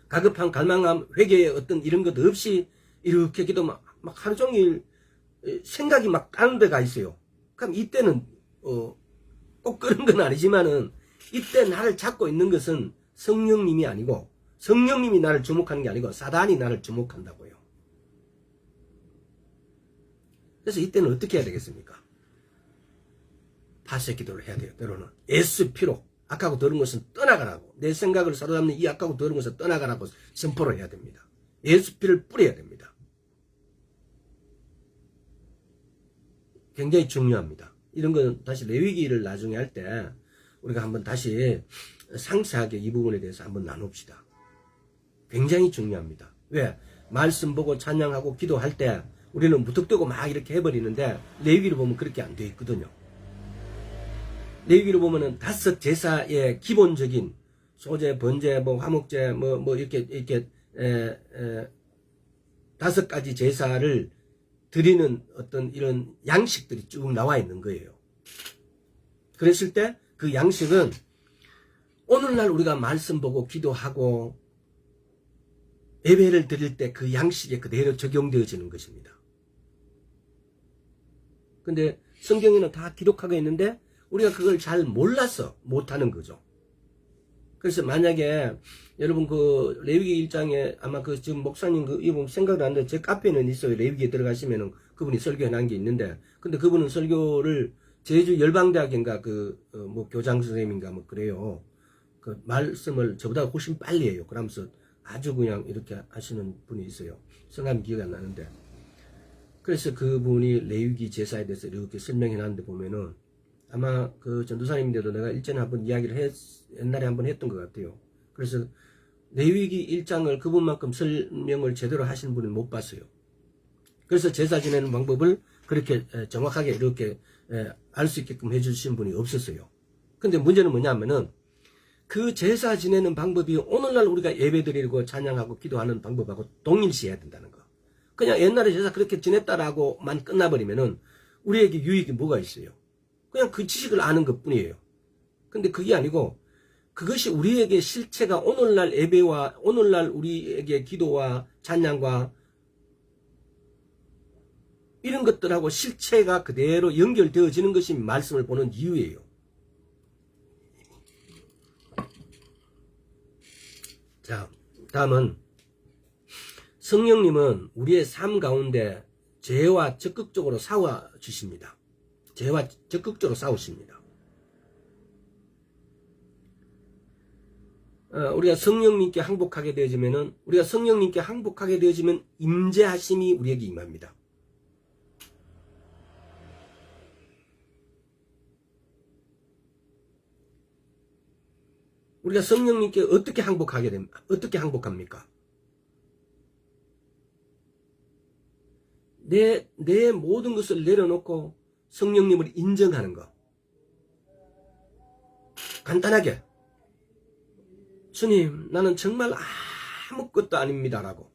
가급한 갈망함 회개의 어떤 이런 것 없이 이렇게 기도 막 하루 종일 생각이 막 다른 데가 있어요. 그럼 이때는 꼭 그런 건 아니지만은 이때 나를 잡고 있는 것은 성령님이 아니고 성령님이 나를 주목하는 게 아니고 사단이 나를 주목한다고요. 그래서 이때는 어떻게 해야 되겠습니까? 파쇄 기도를 해야 돼요. 때로는 SP로 악하고 더러운 것은 떠나가라고 내 생각을 사로잡는 이 악하고 더러운 것을 떠나가라고 선포를 해야 됩니다. SP를 뿌려야 됩니다. 굉장히 중요합니다. 이런 건 다시 레위기를 나중에 할 때 우리가 한번 다시 상세하게 이 부분에 대해서 한번 나눕시다. 굉장히 중요합니다. 왜? 말씀 보고 찬양하고 기도할 때 우리는 무턱대고 막 이렇게 해버리는데 레위기를 보면 그렇게 안 되어 있거든요. 레위기를 보면은 5 제사의 기본적인 소제, 번제, 뭐 화목제, 뭐 이렇게 5가지 제사를 드리는 어떤 이런 양식들이 쭉 나와 있는 거예요. 그랬을 때 그 양식은 오늘날 우리가 말씀 보고 기도하고 예배를 드릴 때 그 양식에 그대로 적용되어지는 것입니다. 근데 성경에는 다 기록하고 있는데 우리가 그걸 잘 몰라서 못하는 거죠. 그래서 만약에 여러분 그 레위기 1장에 아마 그 지금 목사님 그 이분 생각도 안 나는데 제 카페에는 있어요. 레위기에 들어가시면은 그분이 설교해 놓은 게 있는데 근데 그분은 설교를 제주 열방대학인가 뭐 교장 선생님인가 뭐 그래요. 그 말씀을 저보다 훨씬 빨리 해요. 그러면서 아주 그냥 이렇게 하시는 분이 있어요. 성함이 기억이 안 나는데. 그래서 그분이 레위기 제사에 대해서 이렇게 설명해 놨는데 보면은 아마 그 전도사님인데도 내가 일전에 한번 이야기를 옛날에 한번 했던 것 같아요. 그래서 레위기 1장을 그분만큼 설명을 제대로 하시는 분은 못 봤어요. 그래서 제사 지내는 방법을 그렇게 정확하게 이렇게 알 수 있게끔 해주신 분이 없었어요. 근데 문제는 뭐냐면은 그 제사 지내는 방법이 오늘날 우리가 예배드리고 찬양하고 기도하는 방법하고 동일시해야 된다는 거. 그냥 옛날에 제사 그렇게 지냈다라고만 끝나버리면은 우리에게 유익이 뭐가 있어요? 그냥 그 지식을 아는 것 뿐이에요. 근데 그게 아니고 그것이 우리에게 실체가 오늘날 예배와 오늘날 우리에게 기도와 찬양과 이런 것들하고 실체가 그대로 연결되어지는 것이 말씀을 보는 이유예요. 자, 다음은 성령님은 우리의 삶 가운데 죄와 적극적으로 싸워주십니다. 죄와 적극적으로 싸우십니다. 우리가 성령님께 항복하게 되어지면은 우리가 성령님께 항복하게 되어지면 임재하심이 우리에게 임합니다. 우리가 성령님께 어떻게 항복하게 됩니까? 어떻게 항복합니까? 내 모든 것을 내려놓고 성령님을 인정하는 것. 간단하게 주님, 나는 정말 아무것도 아닙니다라고.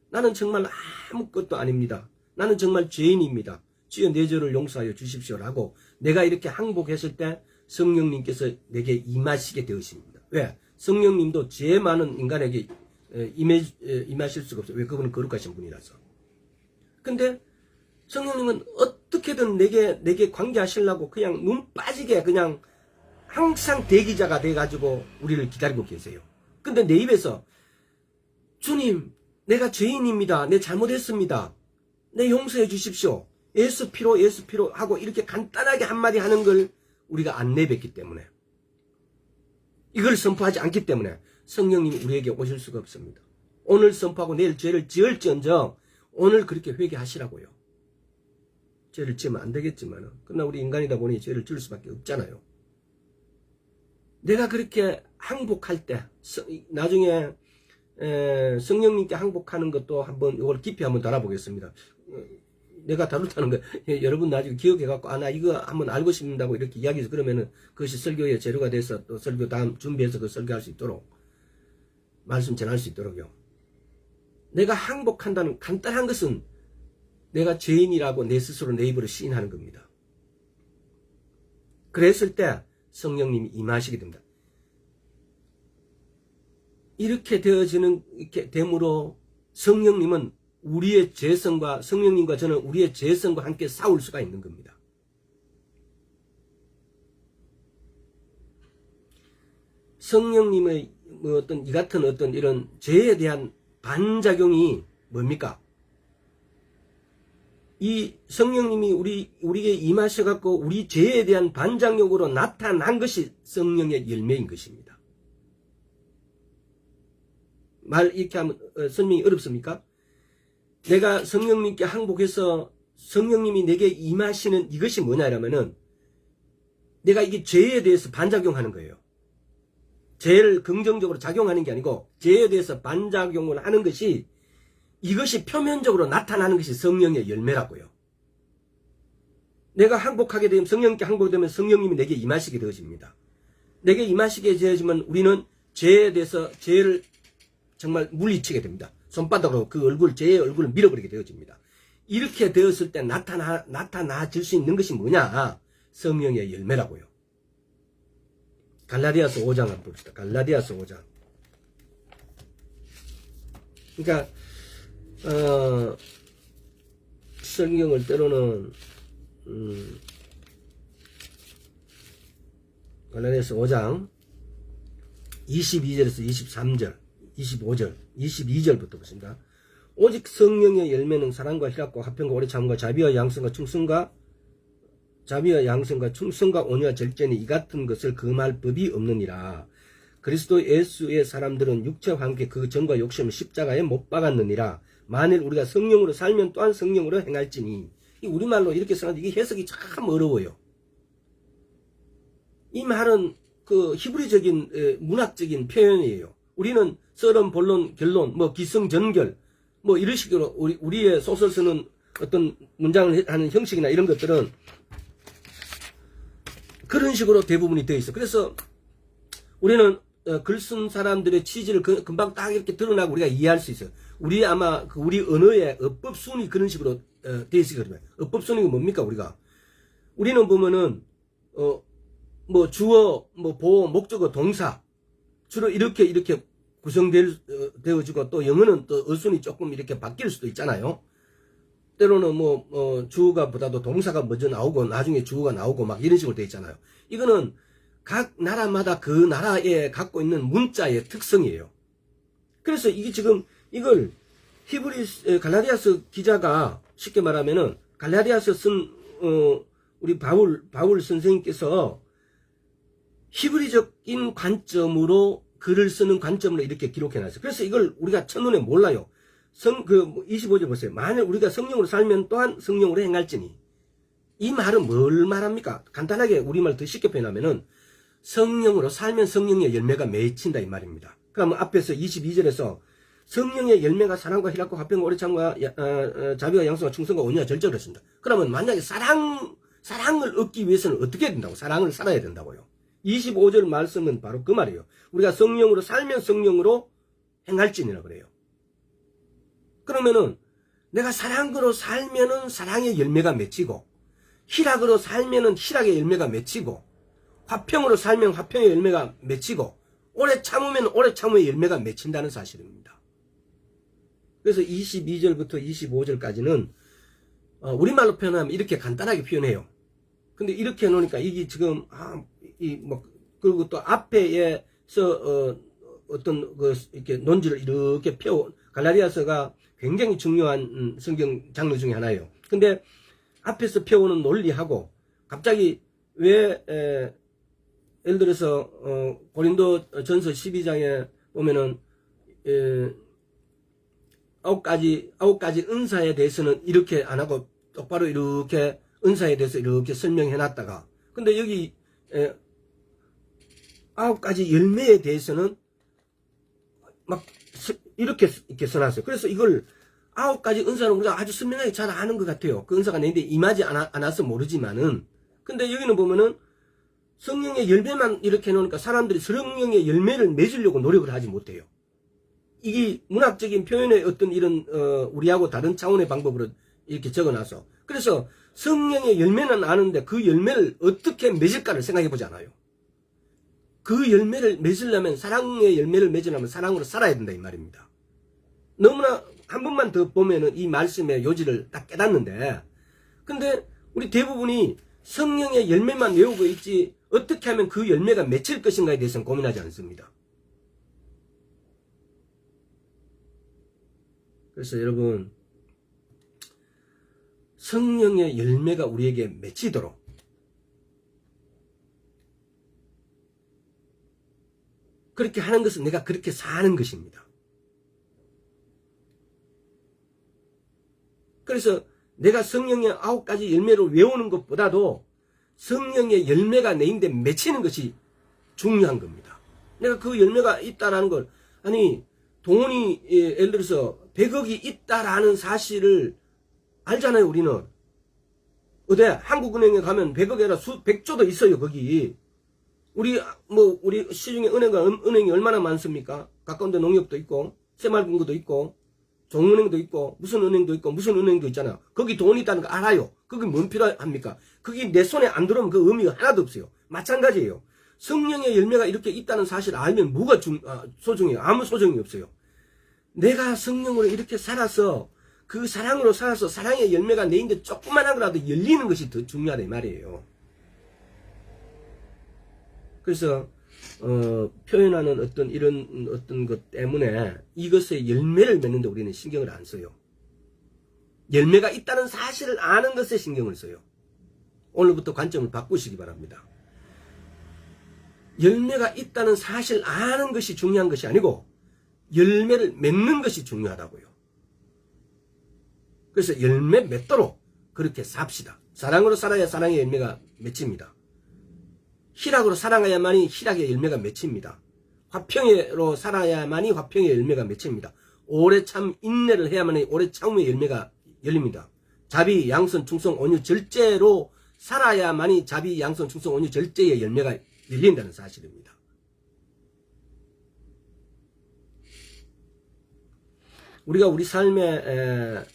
나는 정말 아무것도 아닙니다. 나는 정말 죄인입니다. 주여 내 죄를 용서하여 주십시오라고 내가 이렇게 항복했을 때 성령님께서 내게 임하시게 되었습니다. 왜? 성령님도 죄 많은 인간에게 임하실 수가 없어요. 왜? 그분은 거룩하신 분이라서. 근데 성령님은 어떻게든 내게 관계하시려고 그냥 눈 빠지게 그냥 항상 대기자가 돼가지고 우리를 기다리고 계세요. 근데 내 입에서 주님, 내가 죄인입니다. 내 잘못했습니다. 내 용서해 주십시오. 예수 피로 하고 이렇게 간단하게 한마디 하는 걸 우리가 안 내뱉기 때문에, 이걸 선포하지 않기 때문에 성령님이 우리에게 오실 수가 없습니다. 오늘 선포하고 내일 죄를 지을지언정 오늘 그렇게 회개하시라고요. 죄를 지으면 안 되겠지만 그러나 우리 인간이다 보니 죄를 지을 수밖에 없잖아요. 내가 그렇게 항복할 때 나중에 성령님께 항복하는 것도 한번 이걸 깊이 한번 다뤄보겠습니다. 내가 다루다는 거 여러분 나중에 기억해갖고 나 이거 한번 알고 싶다고 이렇게 이야기해서 그러면은 그것이 설교의 재료가 돼서 또 설교 다음 준비해서 그 설교할 수 있도록 말씀 전할 수 있도록요. 내가 항복한다는 간단한 것은 내가 죄인이라고 내 스스로 내 입으로 시인하는 겁니다. 그랬을 때 성령님이 임하시게 됩니다. 이렇게 되어지는 이렇게 됨으로 성령님은 우리의 죄성과 성령님과 저는 우리의 죄성과 함께 싸울 수가 있는 겁니다. 성령님의 이 같은 어떤 이런 죄에 대한 반작용이 뭡니까? 이 성령님이 우리에게 임하셔갖고 우리 죄에 대한 반작용으로 나타난 것이 성령의 열매인 것입니다. 말 이렇게 하면 설명이 어렵습니까? 내가 성령님께 항복해서 성령님이 내게 임하시는 이것이 뭐냐라면은 내가 이게 죄에 대해서 반작용하는 거예요. 죄를 긍정적으로 작용하는 게 아니고 죄에 대해서 반작용을 하는 것이 이것이 표면적으로 나타나는 것이 성령의 열매라고요. 내가 항복하게 되면 성령님께 항복되면 성령님이 내게 임하시게 되어집니다. 내게 임하시게 되어지면 우리는 죄에 대해서 죄를 정말 물리치게 됩니다. 손바닥으로 그 죄의 얼굴을 밀어버리게 되어집니다. 이렇게 되었을 때 나타나질 수 있는 것이 뭐냐? 성령의 열매라고요. 갈라디아서 5장 한번 봅시다. 갈라디아서 5장. 그러니까 성경을 때로는 갈라디아서 5장 22절에서 23절 25절, 22절부터 보십니다. 오직 성령의 열매는 사랑과 희락과 화평과 오래 참음과 자비와 양성과 충성과 자비와 양성과 충성과 온유와 절제니 이 같은 것을 금할 법이 없느니라. 그리스도 예수의 사람들은 육체와 함께 그 정과 욕심을 십자가에 못 박았느니라. 만일 우리가 성령으로 살면 또한 성령으로 행할지니. 이 우리말로 이렇게 써놨는데 이게 해석이 참 어려워요. 이 말은 그 히브리적인 문학적인 표현이에요. 우리는 서론, 본론, 결론, 뭐 기승전결, 뭐 이런 식으로 우리의 소설 쓰는 어떤 문장을 하는 형식이나 이런 것들은 그런 식으로 대부분이 되어 있어. 그래서 우리는 글 쓴 사람들의 취지를 금방 딱 이렇게 드러나고 우리가 이해할 수 있어요. 우리 아마 우리 언어의 어법순이 그런 식으로 되어 있거든요. 어법순이가 뭡니까 우리는 보면은 뭐 주어, 뭐 보어, 목적어, 동사 주로 이렇게 구성되어지고 또 영어는 또 어순이 조금 이렇게 바뀔 수도 있잖아요. 때로는 주어가 보다도 동사가 먼저 나오고 나중에 주어가 나오고 막 이런 식으로 되어 있잖아요. 이거는 각 나라마다 그 나라에 갖고 있는 문자의 특성이에요. 그래서 이게 지금 이걸 갈라디아서 기자가 쉽게 말하면은 갈라디아서 쓴 우리 바울 선생님께서 히브리적인 관점으로 글을 쓰는 관점으로 이렇게 기록해놨어요. 그래서 이걸 우리가 첫눈에 몰라요. 25절 보세요. 만일 우리가 성령으로 살면 또한 성령으로 행할지니. 이 말은 뭘 말합니까? 간단하게 우리말 더 쉽게 표현하면은 성령으로 살면 성령의 열매가 맺힌다 이 말입니다. 그러면 앞에서 22절에서 성령의 열매가 사랑과 희락과 화평과 오래 참과 자비와 양성과 충성과 온유와 절제를 했습니다. 그러면 만약에 사랑을 얻기 위해서는 어떻게 해야 된다고? 사랑을 살아야 된다고요. 25절 말씀은 바로 그 말이에요. 우리가 성령으로 살면 성령으로 행할지니라 그래요. 그러면은 내가 사랑으로 살면은 사랑의 열매가 맺히고 희락으로 살면은 희락의 열매가 맺히고 화평으로 살면 화평의 열매가 맺히고 오래 참으면 오래 참음의 열매가 맺힌다는 사실입니다. 그래서 22절부터 25절까지는 우리말로 표현하면 이렇게 간단하게 표현해요. 근데 이렇게 해놓으니까 이게 지금 그리고 또 앞에서 어떤 이렇게 논지를 이렇게 갈라디아서가 굉장히 중요한 성경 장르 중에 하나예요. 근데 앞에서 펴오는 논리하고 갑자기 왜 예를 들어서 고린도 전서 12장에 보면은 9가지 은사에 대해서는 이렇게 안 하고 똑바로 이렇게 은사에 대해서 이렇게 설명해 놨다가 근데 여기 9가지 열매에 대해서는 막 이렇게 써놨어요. 그래서 이걸 9가지 은사는 우리가 아주 선명하게 잘 아는 것 같아요. 그 은사가 내인데 임하지 않아서 모르지만은 근데 여기는 보면은 성령의 열매만 이렇게 해놓으니까 사람들이 성령의 열매를 맺으려고 노력을 하지 못해요. 이게 문학적인 표현의 어떤 이런 우리하고 다른 차원의 방법으로 이렇게 적어놔서 그래서 성령의 열매는 아는데 그 열매를 어떻게 맺을까를 생각해 보지 않아요. 그 열매를 맺으려면 사랑의 열매를 맺으려면 사랑으로 살아야 된다 이 말입니다. 너무나 한 번만 더 보면은 이 말씀의 요지를 딱 깨닫는데 근데 우리 대부분이 성령의 열매만 외우고 있지 어떻게 하면 그 열매가 맺힐 것인가에 대해서는 고민하지 않습니다. 그래서 여러분 성령의 열매가 우리에게 맺히도록 그렇게 하는 것은 내가 그렇게 사는 것입니다. 그래서 내가 성령의 9가지 열매를 외우는 것보다도 성령의 열매가 내 인데 맺히는 것이 중요한 겁니다. 내가 그 열매가 있다라는 걸 아니 돈이 예를 들어서 100억이 있다라는 사실을 알잖아요. 우리는 어디 한국은행에 가면 100억이 아니라 100조도 있어요. 거기 우리 시중에 은행이 얼마나 많습니까? 가까운 데 농협도 있고 새마을금고도 있고 종은행도 있고 무슨 은행도 있고 무슨 은행도 있잖아요. 거기 돈이 있다는 거 알아요. 거기 뭔 필요합니까? 그게 내 손에 안 들어오면 그 의미가 하나도 없어요. 마찬가지예요. 성령의 열매가 이렇게 있다는 사실을 알면 뭐가 소중해요? 아무 소중이 없어요. 내가 성령으로 이렇게 살아서 그 사랑으로 살아서 사랑의 열매가 내 인데 조그만한 거라도 열리는 것이 더 중요하다 이 말이에요. 그래서 표현하는 어떤 것 때문에 이것의 열매를 맺는데 우리는 신경을 안 써요. 열매가 있다는 사실을 아는 것에 신경을 써요. 오늘부터 관점을 바꾸시기 바랍니다. 열매가 있다는 사실 아는 것이 중요한 것이 아니고 열매를 맺는 것이 중요하다고요. 그래서 열매 맺도록 그렇게 삽시다. 사랑으로 살아야 사랑의 열매가 맺힙니다. 희락으로 살아가야만이 희락의 열매가 맺힙니다. 화평으로 살아야만이 화평의 열매가 맺힙니다. 오래 참 인내를 해야만이 오래 참음의 열매가 열립니다. 자비, 양선, 충성, 온유, 절제로 살아야만이 자비, 양선, 충성, 온유, 절제의 열매가 열린다는 사실입니다. 우리가 우리 삶의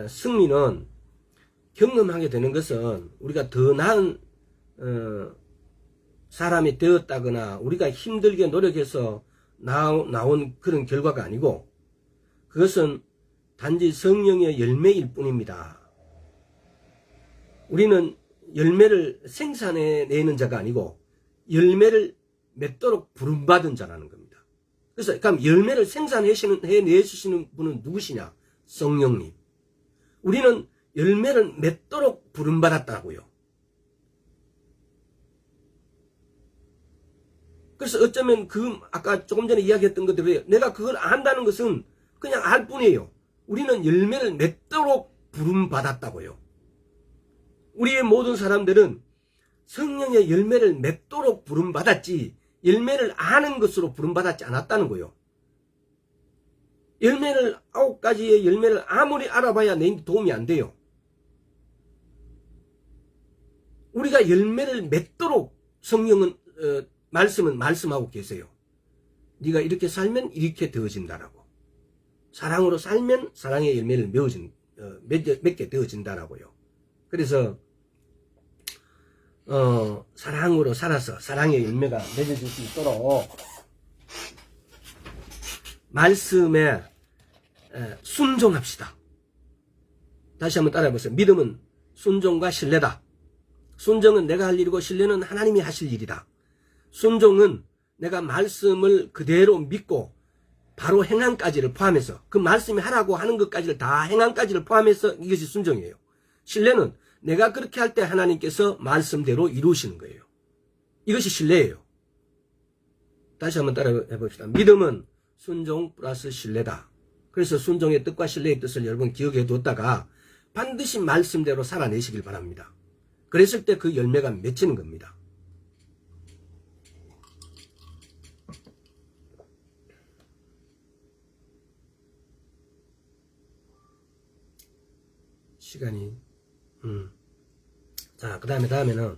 승리는 경험하게 되는 것은 우리가 더 나은 사람이 되었다거나 우리가 힘들게 노력해서 나온 그런 결과가 아니고 그것은 단지 성령의 열매일 뿐입니다. 우리는 열매를 생산해내는 자가 아니고 열매를 맺도록 부름받은 자라는 겁니다. 그래서 그럼 열매를 생산해내주시는 분은 누구시냐? 성령님. 우리는 열매를 맺도록 부름받았다고요. 그래서 어쩌면 아까 조금 전에 이야기했던 것대로 내가 그걸 안다는 것은 그냥 알 뿐이에요. 우리는 열매를 맺도록 부름받았다고요. 우리의 모든 사람들은 성령의 열매를 맺도록 부름받았지 열매를 아는 것으로 부름받았지 않았다는 거예요. 열매를 9가지의 열매를 아무리 알아봐야 내 도움이 안 돼요. 우리가 열매를 맺도록 성령은 말씀은 말씀하고 계세요. 네가 이렇게 살면 이렇게 되어진다라고. 사랑으로 살면 사랑의 열매를 맺게 되어진다라고요. 그래서 사랑으로 살아서 사랑의 열매가 맺어질 수 있도록 말씀에 순종합시다. 다시 한번 따라해보세요. 믿음은 순종과 신뢰다. 순종은 내가 할 일이고 신뢰는 하나님이 하실 일이다. 순종은 내가 말씀을 그대로 믿고 바로 행함까지를 포함해서 그 말씀이 하라고 하는 것까지를 다 행함까지를 포함해서 이것이 순종이에요. 신뢰는 내가 그렇게 할 때 하나님께서 말씀대로 이루시는 거예요. 이것이 신뢰예요. 다시 한번 따라해 봅시다. 믿음은 순종 플러스 신뢰다. 그래서 순종의 뜻과 신뢰의 뜻을 여러분 기억해 뒀다가 반드시 말씀대로 살아내시길 바랍니다. 그랬을 때 그 열매가 맺히는 겁니다. 시간이 자, 다음에는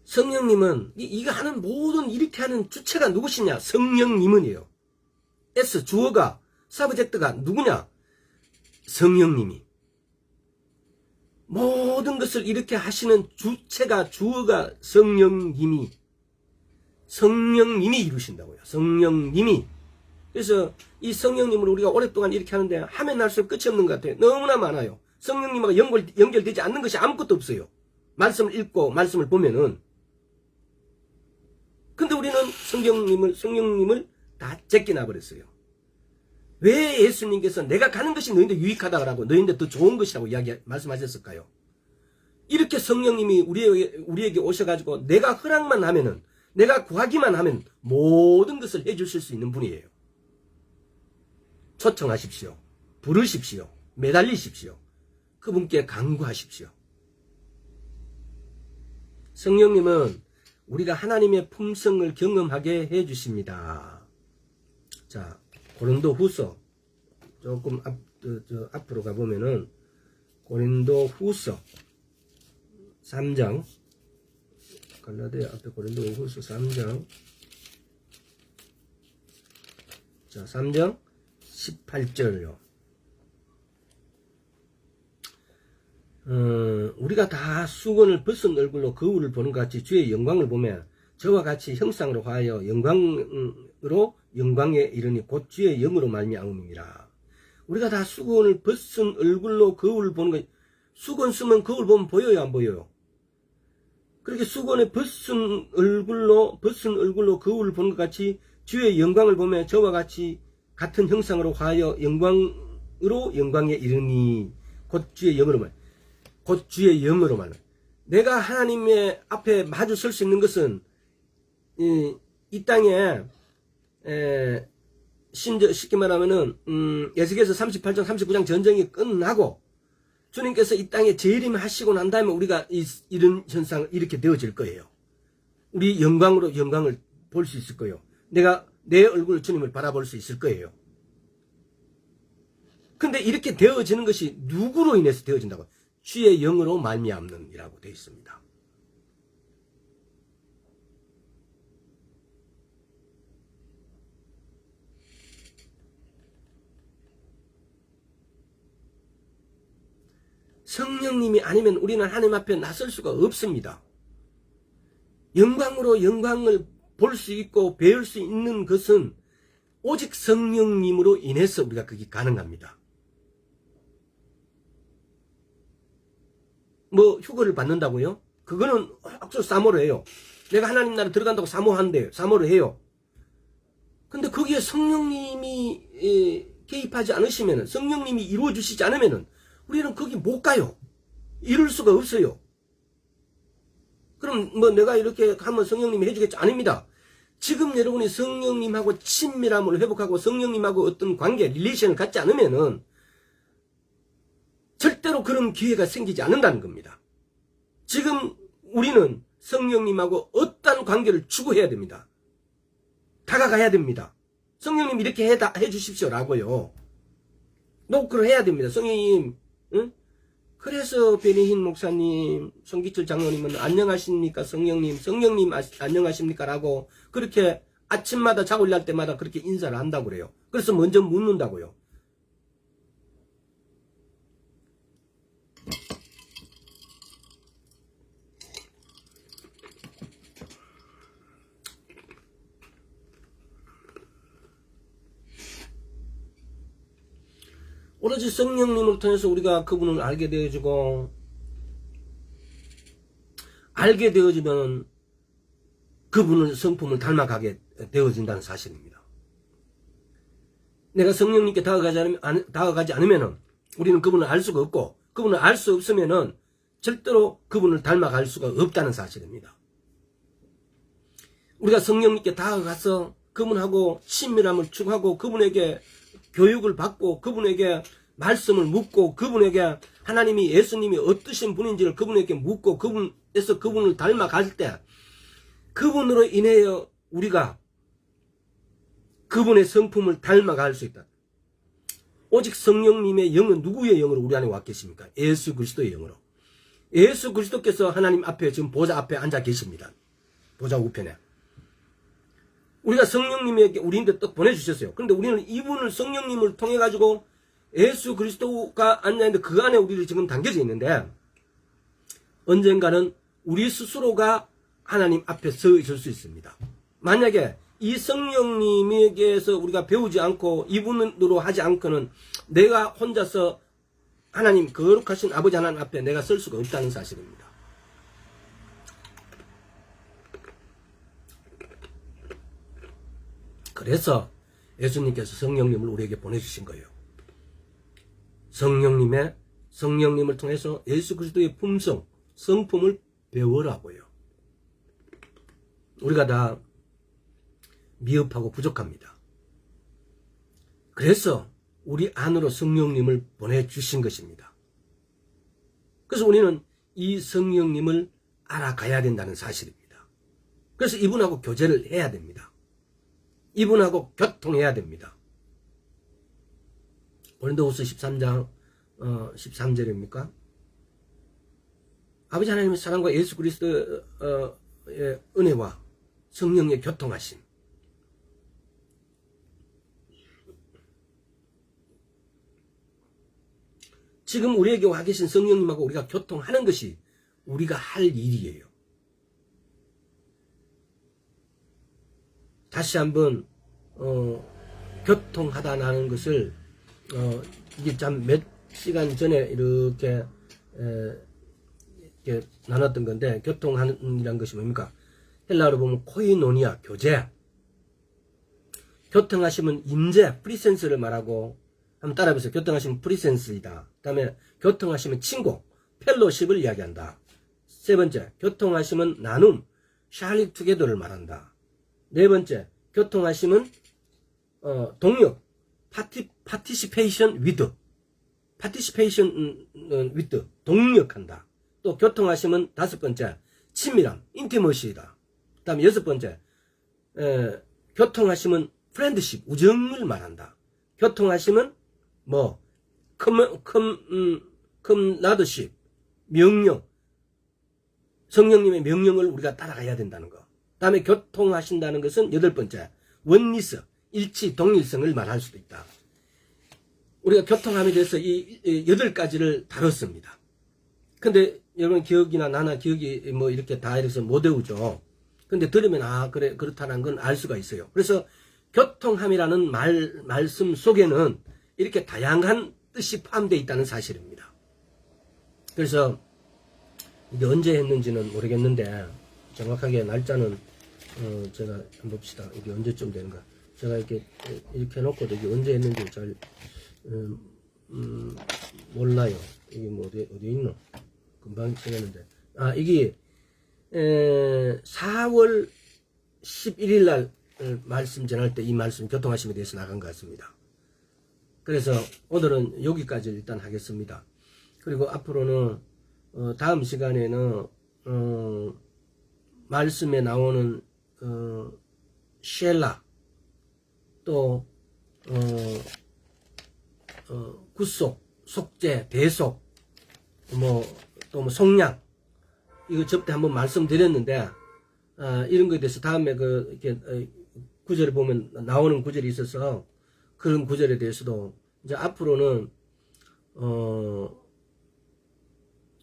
성령님은 이거 하는 모든 이렇게 하는 주체가 누구시냐? 성령님은이에요. S 주어가 서브젝트가 누구냐? 성령님이. 모든 것을 이렇게 하시는 주체가 주어가 성령님이 이루신다고요. 성령님이. 그래서 이 성령님을 우리가 오랫동안 이렇게 하는데 하면 할수록 끝이 없는 것 같아요. 너무나 많아요. 성령님하고 연결되지 않는 것이 아무것도 없어요. 말씀을 읽고 말씀을 보면은. 근데 우리는 성령님을 다 제끼나 버렸어요. 왜 예수님께서 내가 가는 것이 너희한테 유익하다라고 너희한테 더 좋은 것이라고 말씀하셨을까요? 이렇게 성령님이 우리에게 오셔가지고 내가 허락만 하면은 내가 구하기만 하면 모든 것을 해주실 수 있는 분이에요. 초청하십시오. 부르십시오. 매달리십시오. 그분께 간구하십시오. 성령님은 우리가 하나님의 품성을 경험하게 해주십니다. 자, 고린도후서 조금 앞으로 가보면은 고린도후서 3장 갈라디아 앞에 고린도후서 3장 자 3장 18절요. 우리가 다 수건을 벗은 얼굴로 거울을 보는 것 같이 주의 영광을 보며 저와 같이 형상으로 화하여 영광으로 영광에 이르니 곧 주의 영으로 말미암음이라. 우리가 다 수건을 벗은 얼굴로 거울을 보는 것. 수건 쓰면 거울 보면 보여요, 안 보여요? 그렇게 수건에 벗은 얼굴로 거울을 보는 것 같이 주의 영광을 보며 저와 같이 같은 형상으로 화하여 영광으로 영광에 이르니 곧 주의 영으로 말. 곧 주의 영으로 말로. 내가 하나님의 앞에 마주 설 수 있는 것은 이 땅에 심지어 쉽게 말하면은 에스겔서 38장 39장 전쟁이 끝나고 주님께서 이 땅에 재림하시고 난 다음에 우리가 이런 현상을 이렇게 되어질 거예요. 우리 영광으로 영광을 볼 수 있을 거예요. 내가 내 얼굴 주님을 바라볼 수 있을 거예요. 근데 이렇게 되어지는 것이 누구로 인해서 되어진다고? 주의 영으로 말미암는이라고 되어 있습니다. 성령님이 아니면 우리는 하나님 앞에 나설 수가 없습니다. 영광으로 영광을 볼 수 있고 배울 수 있는 것은 오직 성령님으로 인해서 우리가 그게 가능합니다. 뭐 휴거를 받는다고요? 그거는 악수 사모를 해요. 내가 하나님 나라 들어간다고 사모한대요. 사모를 해요. 근데 거기에 성령님이 개입하지 않으시면은, 성령님이 이루어 주시지 않으면은 우리는 거기 못 가요. 이룰 수가 없어요. 그럼 뭐 내가 이렇게 하면 성령님이 해주겠지? 아닙니다. 지금 여러분이 성령님하고 친밀함을 회복하고 성령님하고 어떤 관계, 릴레이션을 갖지 않으면은 절대로 그런 기회가 생기지 않는다는 겁니다. 지금 우리는 성령님하고 어떤 관계를 추구해야 됩니다. 다가가야 됩니다. 성령님 이렇게 해 주십시오라고요. 노크를 해야 됩니다. 성령님, 응? 그래서 베니힌 목사님, 송기철 장로님은 안녕하십니까 성령님, 성령님 안녕하십니까 라고 그렇게 아침마다 자고 일어날 때마다 그렇게 인사를 한다고 그래요. 그래서 먼저 묻는다고요. 오로지 성령님을 통해서 우리가 그분을 알게 되어지고, 알게 되어지면 그분을 성품을 닮아가게 되어진다는 사실입니다. 내가 성령님께 다가가지 않으면 우리는 그분을 알 수가 없고, 그분을 알 수 없으면 절대로 그분을 닮아갈 수가 없다는 사실입니다. 우리가 성령님께 다가가서 그분하고 친밀함을 추구하고 그분에게 교육을 받고 그분에게 말씀을 묻고 그분에게 하나님이 예수님이 어떠신 분인지를 그분에게 묻고 그분에서 그분을 닮아갈 때 그분으로 인하여 우리가 그분의 성품을 닮아갈 수 있다. 오직 성령님의 영은 누구의 영으로 우리 안에 왔 계십니까? 예수 그리스도의 영으로. 예수 그리스도께서 하나님 앞에 지금 보좌 앞에 앉아 계십니다. 보좌 우편에. 우리가 성령님에게 우리한테 또 보내주셨어요. 그런데 우리는 이분을 성령님을 통해 가지고 예수 그리스도가 앉아있는데 그 안에 우리를 지금 담겨져 있는데 언젠가는 우리 스스로가 하나님 앞에 서 있을 수 있습니다. 만약에 이 성령님에게서 우리가 배우지 않고 이분으로 하지 않고는 내가 혼자서 하나님 거룩하신 아버지 하나님 앞에 내가 설 수가 없다는 사실입니다. 그래서 예수님께서 성령님을 우리에게 보내주신 거예요. 성령님을 통해서 예수 그리스도의 품성, 성품을 배우라고요. 우리가 다 미흡하고 부족합니다. 그래서 우리 안으로 성령님을 보내주신 것입니다. 그래서 우리는 이 성령님을 알아가야 된다는 사실입니다. 그래서 이분하고 교제를 해야 됩니다. 이분하고 교통해야 됩니다. 고린도후서 13장 13절입니까? 아버지 하나님의 사랑과 예수 그리스도의 은혜와 성령의 교통하심. 지금 우리에게 와 계신 성령님하고 우리가 교통하는 것이 우리가 할 일이에요. 다시 한번 교통하다라는 것을 이게 참 몇 시간 전에 이렇게 나눴던 건데, 교통하는이란 것이 뭡니까? 헬라어로 보면 코이노니아, 교제. 교통하시면 임재, 프리센스를 말하고, 한번 따라해보세요. 교통하시면 프리센스이다. 그 다음에 교통하시면 친구, 펠로십을 이야기한다. 세 번째, 교통하심은 나눔, 샬리 투게더를 말한다. 네 번째, 교통하심은 동력, 파티시페이션 위드, 동력한다. 또 교통하심은 다섯 번째, 친밀함, 인티머시이다. 그 다음에 여섯 번째, 교통하심은 프렌드십, 우정을 말한다. 교통하심은 컴나더십, 명령, 성령님의 명령을 우리가 따라가야 된다는 거. 그 다음에 교통하신다는 것은 여덟 번째, 원리스, 일치, 동일성을 말할 수도 있다. 우리가 교통함에 대해서 이 여덟 가지를 다뤘습니다. 근데 여러분 기억이나 나나 기억이 이렇게 다 이래서 못 외우죠. 근데 들으면 그래 그렇다는 건 알 수가 있어요. 그래서 교통함이라는 말씀 속에는 이렇게 다양한 뜻이 포함되어 있다는 사실입니다. 그래서 이게 언제 했는지는 모르겠는데 정확하게 날짜는 제가 한번 봅시다. 이게 언제쯤 되는가. 제가 이렇게 해놓고도 이게 언제 했는지 잘 몰라요. 이게 어디 있노? 금방 생겼는데. 이게 4월 11일 날 말씀 전할 때 이 말씀 교통하심에 대해서 나간 것 같습니다. 그래서 오늘은 여기까지 일단 하겠습니다. 그리고 앞으로는 다음 시간에는 말씀에 나오는 쉘라 또 구속, 속죄, 대속 또 속량 이거 접대 한번 말씀드렸는데 이런 거에 대해서 다음에 이렇게 구절에 보면 나오는 구절이 있어서 그런 구절에 대해서도 이제 앞으로는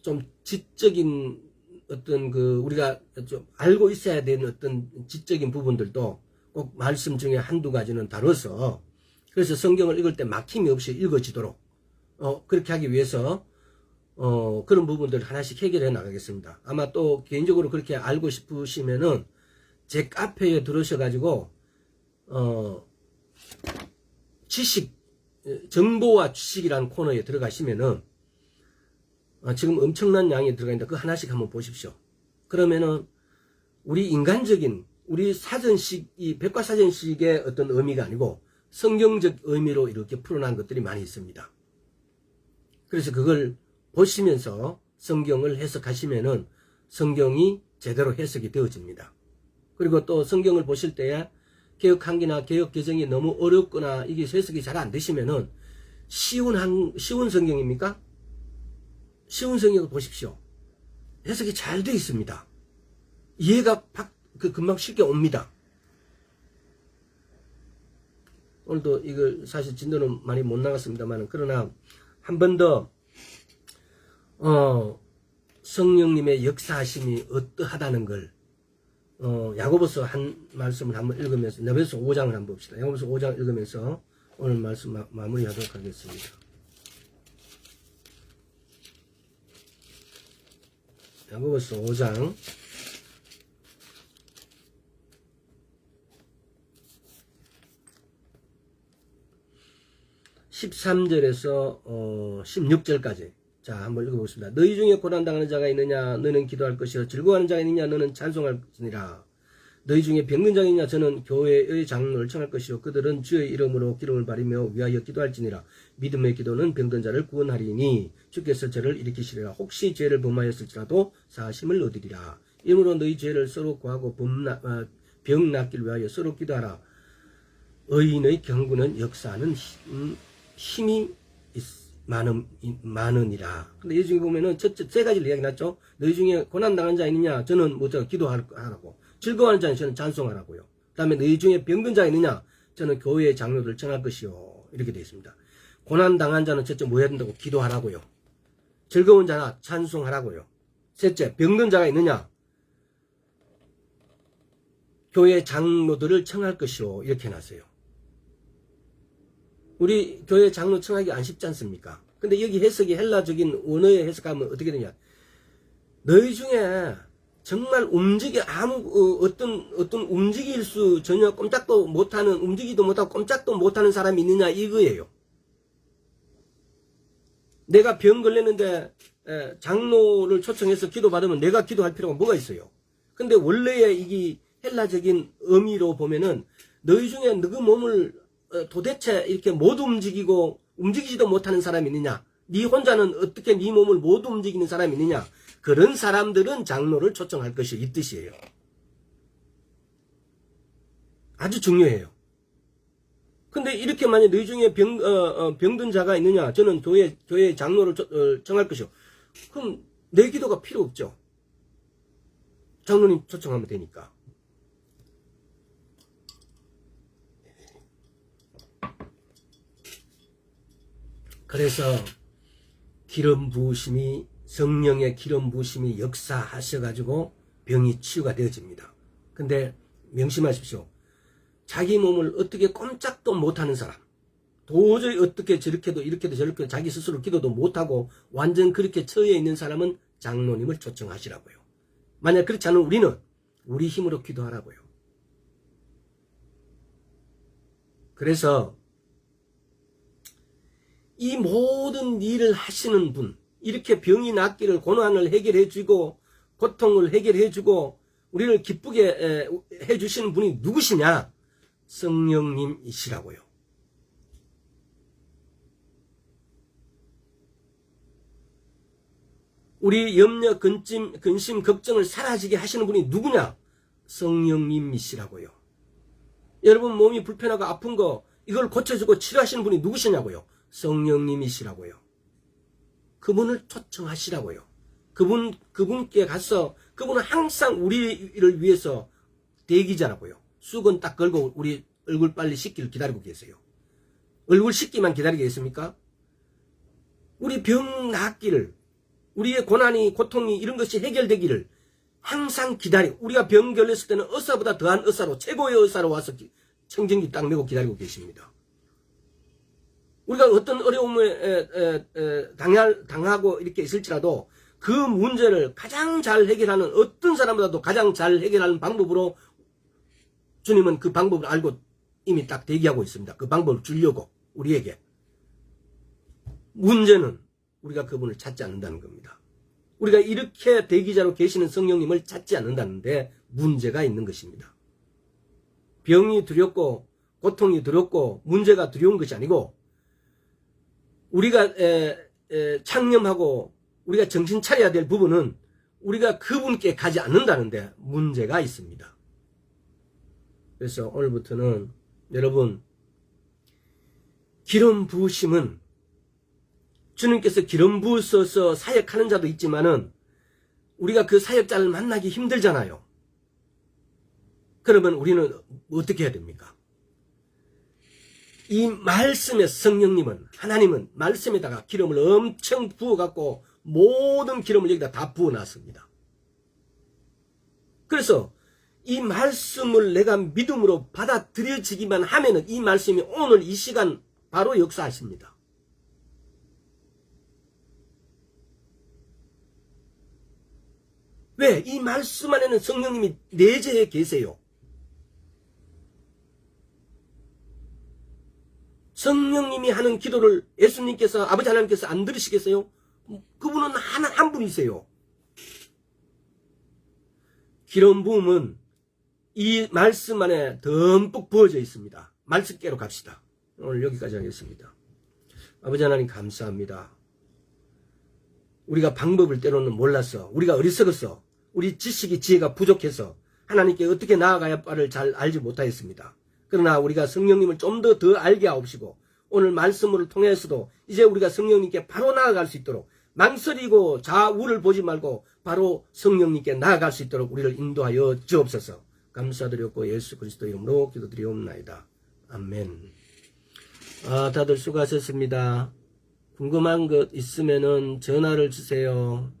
좀 지적인 어떤 우리가 좀 알고 있어야 되는 어떤 지적인 부분들도 꼭 말씀 중에 한두 가지는 다뤄서 그래서 성경을 읽을 때 막힘이 없이 읽어지도록 그렇게 하기 위해서 그런 부분들 하나씩 해결해 나가겠습니다. 아마 또 개인적으로 그렇게 알고 싶으시면은 제 카페에 들어오셔가지고 지식, 정보와 지식이라는 코너에 들어가시면은 지금 엄청난 양이 들어가 있는데 그 하나씩 한번 보십시오. 그러면은 우리 인간적인 우리 사전식, 이 백과사전식의 어떤 의미가 아니고 성경적 의미로 이렇게 풀어난 것들이 많이 있습니다. 그래서 그걸 보시면서 성경을 해석하시면은 성경이 제대로 해석이 되어집니다. 그리고 또 성경을 보실 때에 개혁한기나 개혁개정이 너무 어렵거나 이게 해석이 잘 안 되시면은 쉬운 성경입니까? 쉬운 성경을 보십시오. 해석이 잘 되어 있습니다. 이해가 금방 쉽게 옵니다. 오늘도 이걸 사실 진도는 많이 못 나갔습니다만 그러나 한 번 더 성령님의 역사하심이 어떠하다는 걸 야고보서 한 말씀을 한번 읽으면서 야고보서 5장을 한번 봅시다. 야고보서 5장 읽으면서 오늘 말씀 마무리하도록 하겠습니다. 야고보서 5장 13절에서 16절까지 자 한번 읽어보겠습니다. 너희 중에 고난당하는 자가 있느냐 너는 기도할 것이요 즐거워하는 자가 있느냐 너는 찬송할 것이니라. 너희 중에 병든 자가 있느냐 저는 교회의 장로를 청할 것이요 그들은 주의 이름으로 기름을 바르며 위하여 기도할지니라. 믿음의 기도는 병든 자를 구원하리니 주께서 저를 일으키시리라. 혹시 죄를 범하였을지라도 사하심을 얻으리라. 이러므로 너희 죄를 서로 구하고 병 낫기를 위하여 서로 기도하라. 의인의 경구는 역사하는 힘이 많으니라. 근데 이 중에 보면은 세 가지를 이야기 났죠. 너희 중에 고난당한 자 있느냐 저는 기도하라고. 즐거워하는 자는 저는 찬송하라고요. 그 다음에 너희 중에 병든 자 있느냐 저는 교회의 장로들을 청할 것이요. 이렇게 되어 있습니다. 고난당한 자는 첫째 뭐 해야 된다고? 기도하라고요. 즐거운 자나 찬송하라고요. 셋째 병든 자가 있느냐 교회 장로들을 청할 것이요. 이렇게 해놨어요. 우리 교회 장로 청하기 안 쉽지 않습니까? 근데 여기 해석이 헬라적인 원어에 해석하면 어떻게 되냐? 너희 중에 정말 어떤 움직일 수 전혀 꼼짝도 못하는, 움직이도 못하고 꼼짝도 못하는 사람이 있느냐 이거예요. 내가 병 걸렸는데 장로를 초청해서 기도받으면 내가 기도할 필요가 뭐가 있어요? 근데 원래의 이 헬라적인 의미로 보면은 너희 중에 너희 몸을 도대체 이렇게 못 움직이고 움직이지도 못하는 사람이 있느냐? 네 혼자는 어떻게 네 몸을 못 움직이는 사람이 있느냐? 그런 사람들은 장로를 초청할 것이 이 뜻이에요. 아주 중요해요. 근데 이렇게 만약 너희 중에 병든 자가 있느냐? 저는 교회 장로를 청할 것이요. 그럼 내 기도가 필요 없죠. 장로님 초청하면 되니까. 그래서 기름 부으심이, 성령의 기름 부으심이 역사하셔가지고 병이 치유가 되어집니다. 근데 명심하십시오. 자기 몸을 어떻게 꼼짝도 못하는 사람, 도저히 어떻게 저렇게도 이렇게도 저렇게 자기 스스로 기도도 못하고 완전 그렇게 처해 있는 사람은 장로님을 초청하시라고요. 만약 그렇지 않으면 우리는 우리 힘으로 기도하라고요. 그래서 이 모든 일을 하시는 분, 이렇게 병이 낫기를, 고난을 해결해주고 고통을 해결해주고 우리를 기쁘게 해주시는 분이 누구시냐? 성령님이시라고요. 우리 염려, 근심, 걱정을 사라지게 하시는 분이 누구냐? 성령님이시라고요. 여러분 몸이 불편하고 아픈 거 이걸 고쳐주고 치료하시는 분이 누구시냐고요? 성령님이시라고요. 그분을 초청하시라고요. 그분께 가서 그분은 항상 우리를 위해서 대기자라고요. 수건 딱 걸고 우리 얼굴 빨리 씻기를 기다리고 계세요. 얼굴 씻기만 기다리겠습니까? 우리 병 낫기를, 우리의 고난이, 고통이 이런 것이 해결되기를 항상 우리가 병 걸렸을 때는 의사보다 더한 의사로, 최고의 의사로 와서 청정기 딱 메고 기다리고 계십니다. 우리가 어떤 어려움에 당하고 이렇게 있을지라도 그 문제를 가장 잘 해결하는, 어떤 사람보다도 가장 잘 해결하는 방법으로 주님은 그 방법을 알고 이미 딱 대기하고 있습니다. 그 방법을 주려고 우리에게. 문제는 우리가 그분을 찾지 않는다는 겁니다. 우리가 이렇게 대기자로 계시는 성령님을 찾지 않는다는데 문제가 있는 것입니다. 병이 두렵고 고통이 두렵고 문제가 두려운 것이 아니고 우리가 창념하고 우리가 정신 차려야 될 부분은 우리가 그분께 가지 않는다는데 문제가 있습니다. 그래서 오늘부터는 여러분, 기름 부으심은 주님께서 기름 부으셔서 사역하는 자도 있지만은 우리가 그 사역자를 만나기 힘들잖아요. 그러면 우리는 어떻게 해야 됩니까? 이 말씀의 성령님은, 하나님은 말씀에다가 기름을 엄청 부어갖고 모든 기름을 여기다 다 부어놨습니다. 그래서 이 말씀을 내가 믿음으로 받아들여지기만 하면은 이 말씀이 오늘 이 시간 바로 역사하십니다. 왜? 이 말씀 안에는 성령님이 내재해 계세요. 성령님이 하는 기도를 예수님께서, 아버지 하나님께서 안 들으시겠어요? 그분은 한 분이세요. 기름 부음은 이 말씀 안에 듬뿍 부어져 있습니다. 말씀께로 갑시다. 오늘 여기까지 하겠습니다. 아버지 하나님 감사합니다. 우리가 방법을 때로는 몰라서, 우리가 어리석어서, 우리 지식이 지혜가 부족해서 하나님께 어떻게 나아가야 바를 잘 알지 못하였습니다. 그러나 우리가 성령님을 좀 더 알게 하옵시고 오늘 말씀을 통해서도 이제 우리가 성령님께 바로 나아갈 수 있도록, 망설이고 좌우를 보지 말고 바로 성령님께 나아갈 수 있도록 우리를 인도하여 주옵소서. 감사드렸고 예수 그리스도 이름으로 기도드리옵나이다. 아멘. 다들 수고하셨습니다. 궁금한 것 있으면은 전화를 주세요.